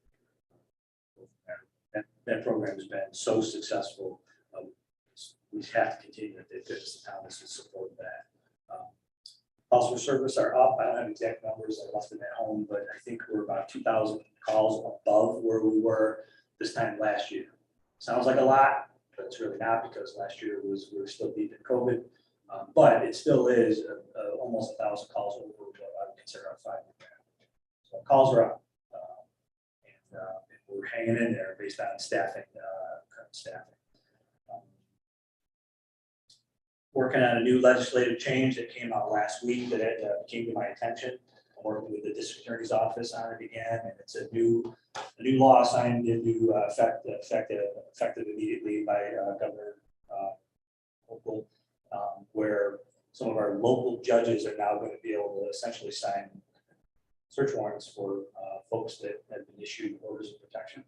That program has been so successful. We have to continue to do this. The town is to support that. Calls for service are up. I don't have exact numbers. I left them at home, but I think we're about 2,000 calls above where we were this time last year. Sounds like a lot, but it's really not, because last year we were still deep in COVID. But it still is almost 1,000 calls over what I would consider our 5-year average. So calls are up. And we're hanging in there based on staffing, current staffing. Working on a new legislative change that came out last week that came to my attention. I'm working with the district attorney's office on it again, and it's a new law signed into effective immediately by Governor Hochul, where some of our local judges are now going to be able to essentially sign search warrants for folks that have been issued orders of protection.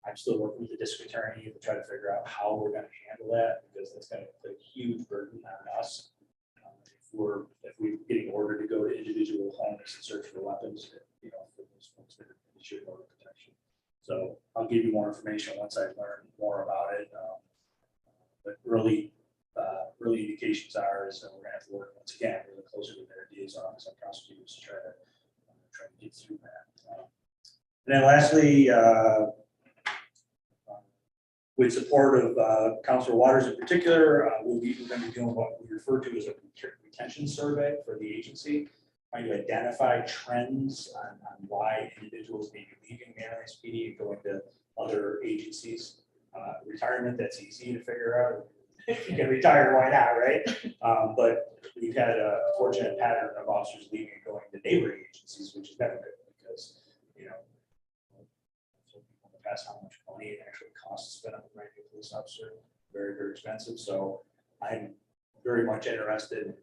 I'm still working with the district attorney to try to figure out how we're going to handle that, because that's going to put a huge burden on us. If we're getting ordered to go to individual homes and search for weapons, for those folks that have been issued order of protection. So I'll give you more information once I learn more about it. But early indications are is that we're going to have to work once again really closely with their DA's office and prosecutors to try to get through that. And then lastly, with support of Councilor Waters in particular, we're going to be doing what we refer to as a retention survey for the agency, trying to identify trends on why individuals may be leaving Manlius PD and going to other agencies. Retirement, that's easy to figure out. If you can retire, why not, right? But we've had a fortunate pattern of officers leaving and going to neighboring agencies, which is never good, because past how much money it actually costs to spend on a regular police officer. Very, very expensive. So I'm very much interested in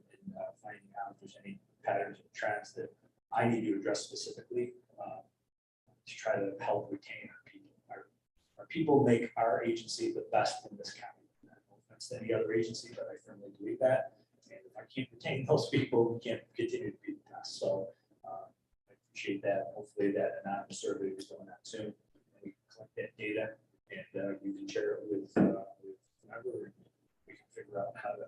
finding out if there's any patterns and trends that I need to address specifically to try to help retain our people. Our people make our agency the best in this county. No offense to any other agency, but I firmly believe that. And if I can't retain those people, we can't continue to be the best. So I appreciate that. Hopefully that anonymous survey is going out soon. We collect that data and you can share it with whoever, and we can figure out how to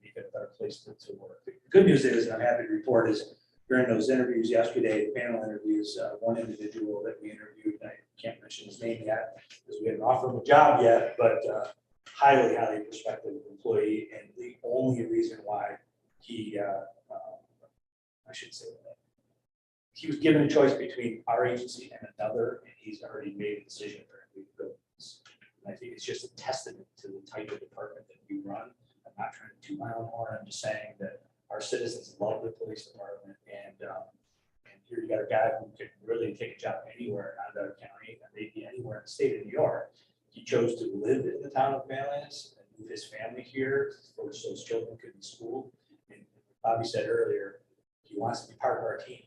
make it a better place to work. The good news is, and I'm happy to report, is during those interviews yesterday, the panel interviews, one individual that we interviewed, I can't mention his name yet because we haven't offered him a job yet, but highly prospective employee, and the only reason why he, I should say that, he was given a choice between our agency and another, and he's already made a decision for him to go. And I think it's just a testament to the type of department that we run. I'm not trying to toot my own horn. I'm just saying that our citizens love the police department, and here you got a guy who can really take a job anywhere in Onondaga County, and maybe anywhere in the state of New York. He chose to live in the town of Manlius and move his family here so his children could be schooled. And Bobby said earlier, he wants to be part of our team.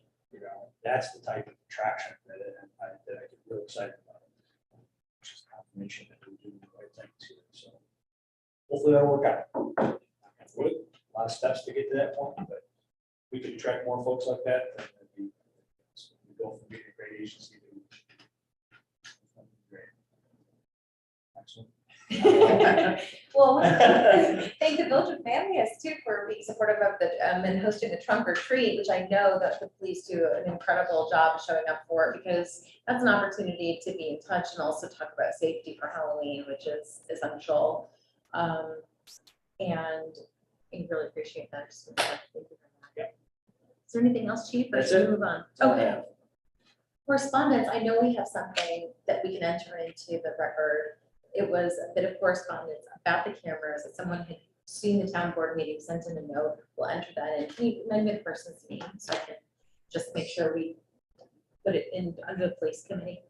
That's the type of attraction that I get real excited about. Which is confirmation that we're doing the right thing too. So hopefully that'll work out. A lot of steps to get to that point, but we could attract more folks like that. And we go from being a great agency to great. Excellent. Well, thank the Village of Manlius too for being supportive of the and hosting the trunk or treat, which I know that the police do an incredible job showing up for, because that's an opportunity to be in touch and also talk about safety for Halloween, which is essential. And I really appreciate that. Just thank you for that. Is there anything else, Chief? Or should we move on? Okay. Correspondence. I know we have something that we can enter into the record. It was a bit of correspondence about the cameras that someone had seen the town board meeting, sent in a note. We'll enter that in. Can you amend the person's name so I can just make sure we put it in under the police committee?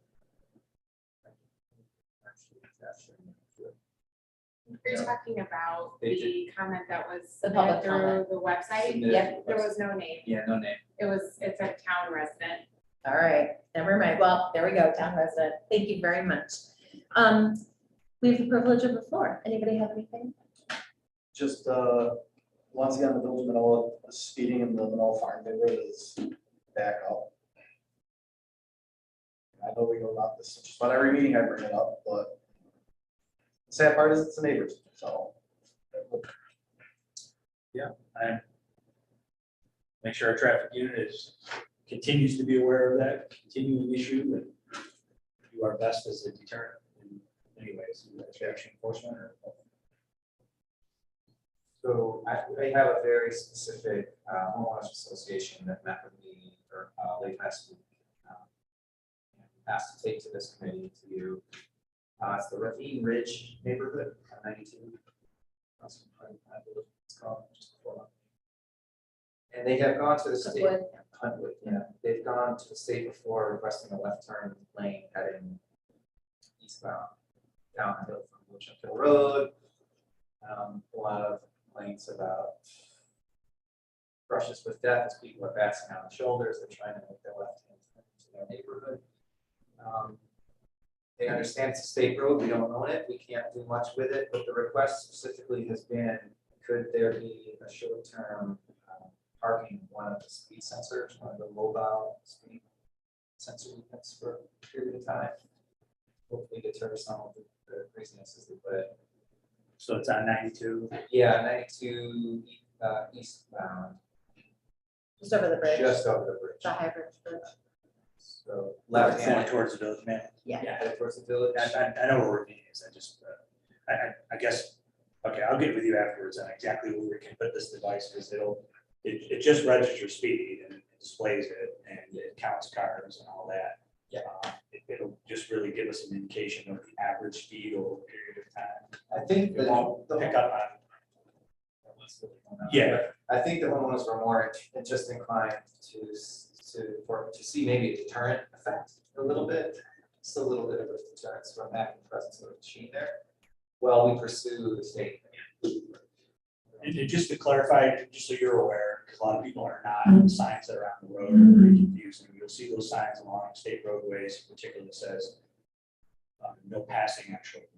Are you talking about the comment that was The public through the website? Submitted. Yep, there was no name. Yeah, no name. It's a town resident. All right, never mind. Well, there we go, town resident. Thank you very much. We have the privilege of the floor. Anybody have anything? Just, once again, the village of Manila, speeding in the Manila Farm neighborhood is back up. I know we go about this, just about every meeting I bring it up, but the sad part is it's the neighbors, so. And make sure our traffic unit continues to be aware of that continuing issue and do our best as a deterrent in many ways, traffic enforcement or. So I have a very specific homeowners association that met with me late last week. Asked to take to this committee to you. It's the Ravine Ridge neighborhood, 92. That's what I believe it's called, just before. And they have gone to the state. Wood. Huntwood, yeah. They've gone to the state before requesting a left turn lane heading eastbound downhill from Woodchuck Hill Road. A lot of complaints about brushes with death as people are passing on the shoulders. They're trying to make their left hand turn to their neighborhood. They understand it's a state road. We don't own it. We can't do much with it. But the request specifically has been, could there be a short-term parking one of the speed sensors, one of the mobile speed sensor units for a period of time? Hopefully deter some of the craziness as they put it. So it's on 92. Yeah, 92 eastbound, Just over the bridge, just over the bridge. the high bridge. So left Going hand towards the village, man. Yeah. headed towards the village. I know where Ravine is. I just, I guess, okay, I'll get with you afterwards on exactly where we can put this device because it just registers speed and it displays it and it counts cars and all that. Yeah. It'll just really give us an indication of the average speed over a period of time. I think It won't pick up on, yeah, I think the homeowners were more just inclined to see maybe a deterrent effect a little bit. Just a little bit of a deterrence from having the presence of a machine there. Well, we pursue the state. and just to clarify, just so you're aware, because a lot of people are not, the signs that are on the road are very confusing. You'll see those signs along state roadways, particularly says no passing on shoulders.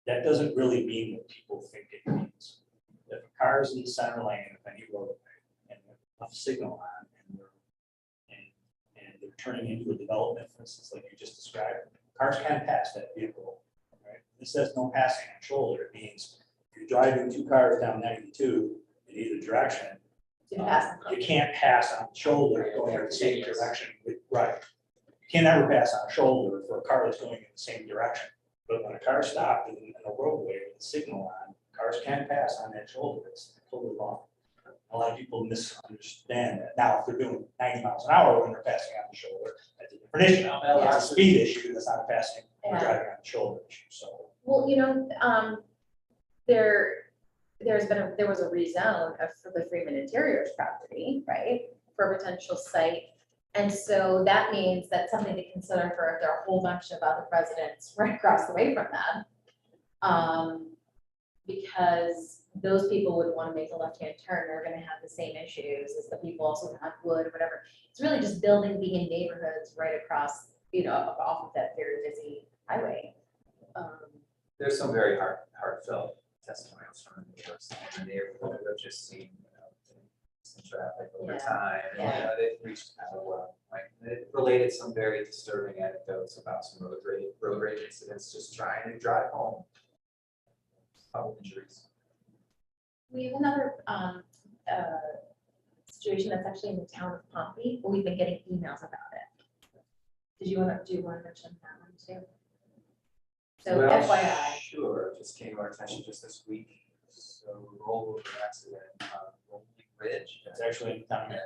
That doesn't really mean what people think it means. If a car is in the center lane of any roadway and a signal on and they're turning into a development, for instance, like you just described, cars can pass that vehicle, right? It says no passing on shoulder. It means if you're driving two cars down 92 in either direction, you can't pass on the shoulder going in the same direction. Right. You can't ever pass on a shoulder for a car that's going in the same direction. But when a car stopped in a roadway with a signal on, cars can pass on that shoulder. It's totally wrong. A lot of people misunderstand that. Now, if they're doing 90 miles an hour when they're passing on the shoulder, that's a different issue. It's a speed issue. That's not a passing or driving on the shoulder issue. So. Well, there was a rezone for the Freeman Interiors property, right, for a potential site. And so that means that's something to consider for if there are a whole bunch of other residents right across the way from them. Because those people would want to make a left-hand turn, they're gonna have the same issues as the people also on Wood or whatever. It's really just building vegan neighborhoods right across, off of that very busy highway. There's some very heartfelt testimonials from the neighbors in the neighborhood who have just seen, some traffic over Yeah. time. And, Yeah. they've reached out of it related some very disturbing anecdotes about some road rage incidents, just trying to drive home. Couple injuries. We have another situation that's actually in the town of Pompey, but we've been getting emails about it. Do you want to mention that one too? So Well, FYI. Sure, just came to our attention just this week. So rollover accident on Rolling Ridge. It's actually in the town.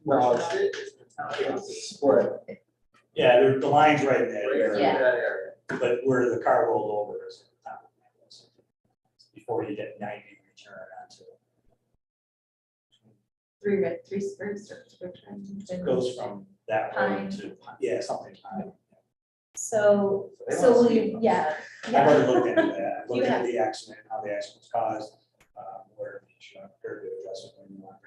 Where is it? It's the town. Split. Yeah, the line's right in that Right area, in Yeah. that area. but where the car rolled over is in the town. Before you get 90 return onto, Three spurs. it goes from that road to, yeah, something. So They will want you, speed bumps. yeah, I've yeah, already looked into that, You looked have- into the accident, how the accident was caused, where the insurance occurred to address it when you want.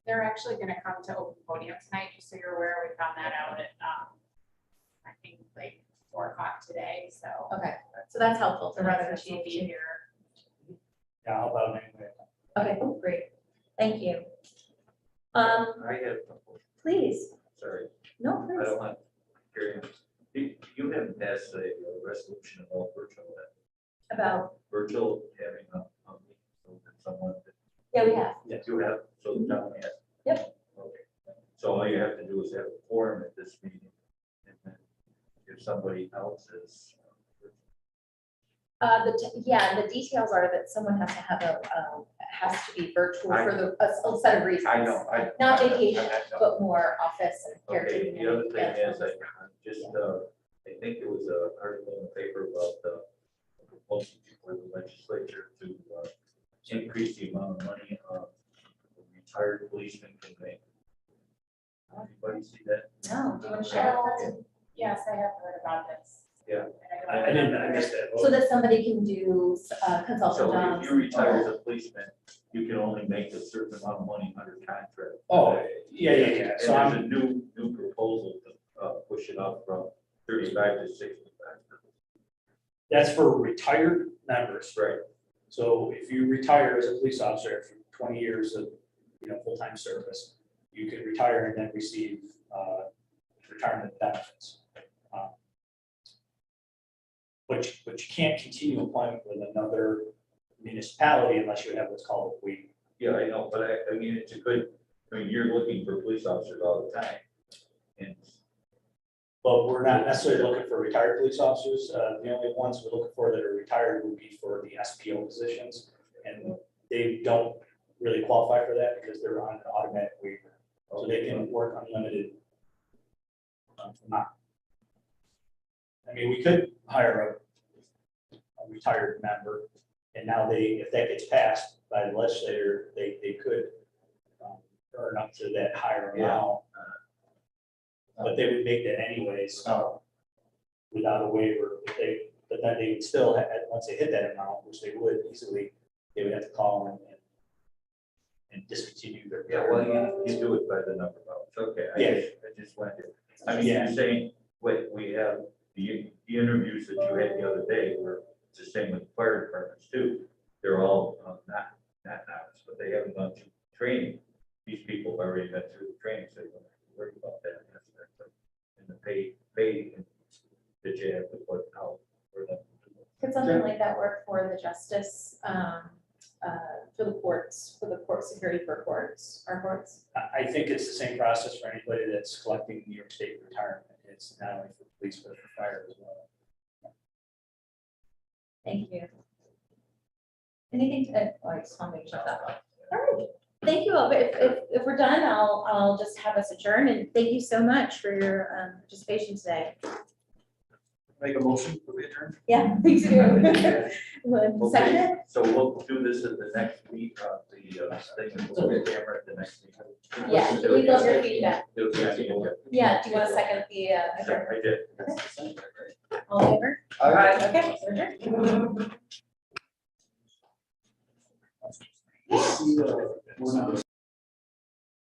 They're actually gonna come to open podium tonight, just so you're aware. We found that out at, I think like 4 o'clock today, so. Okay, so that's helpful to The run residents will the be chief. here. Yeah, how about anyway? Okay, great. Thank you. I have, a couple. Please, Sorry, no, I please. don't want to carry on. You haven't passed a resolution about About, virtual having a meeting, so that someone, yeah, we have. Yes. you have, so the town has. Yep. Okay, so all you have to do is have a forum at this meeting, and then if somebody else is. Yeah, the details are that someone has to have has to be virtual for a set of reasons. I know, Not vacation, I know. but more office and Okay, caretaking. the other and thing everything is, else. I just, I think there was an article in the paper about the proposal for the legislature to increase the amount of money retired policemen can make. Anybody see that? No, do you want to share that? Yes, I have heard about this. Yeah. I didn't, I missed that. So that somebody can do consultant So if jobs. you retire as a policeman, you can only make a certain amount of money under contract. Oh, yeah. And So there's I'm, a new proposal to push it up from 35 to 65. that's for retired members. Right. So if you retire as a police officer after 20 years of, full-time service, you can retire and then receive retirement benefits. But you can't continue employment with another municipality unless you have what's called a waiver. Yeah, I know, but I mean, it's a good, you're looking for police officers all the time. And But we're not necessarily looking for retired police officers. The only ones we're looking for that are retired would be for the SPO positions. And they don't really qualify for that because they're on an automatic waiver. So they can work unlimited. I mean, we could hire a retired member, and now if that gets passed by the legislator, they could earn up to that higher amount. But they would make that anyways, without a waiver. But then they would still, once they hit that amount, which they would easily, they would have to call and discontinue their. yeah, well, you do it by the number of votes. Okay. I just wondered. I mean, you're saying, wait, we have the interviews that you had the other day were it's the same with fire departments too. They're all not novice, but they haven't gone through training. These people have already been through the training, so you don't have to worry about that aspect. And the pay that you have to put out for them. Could something like that work for the justice, for the courts, for the court security for courts, our courts? I think it's the same process for anybody that's collecting New York State retirement. It's not only for police, but for fire as well. Thank you. Anything to, I just want to make sure that. All right, thank you all. If we're done, I'll just have us adjourn, and thank you so much for your participation today. Make a motion for the adjourn. Yeah, please do. Second it? So we'll do this at the next week, the thing, we'll put the camera at the next meeting. Yeah, we love your feedback. Do Yeah, do you want to second the adjourn? I did. All in favor? Okay, so adjourned. See, we're not-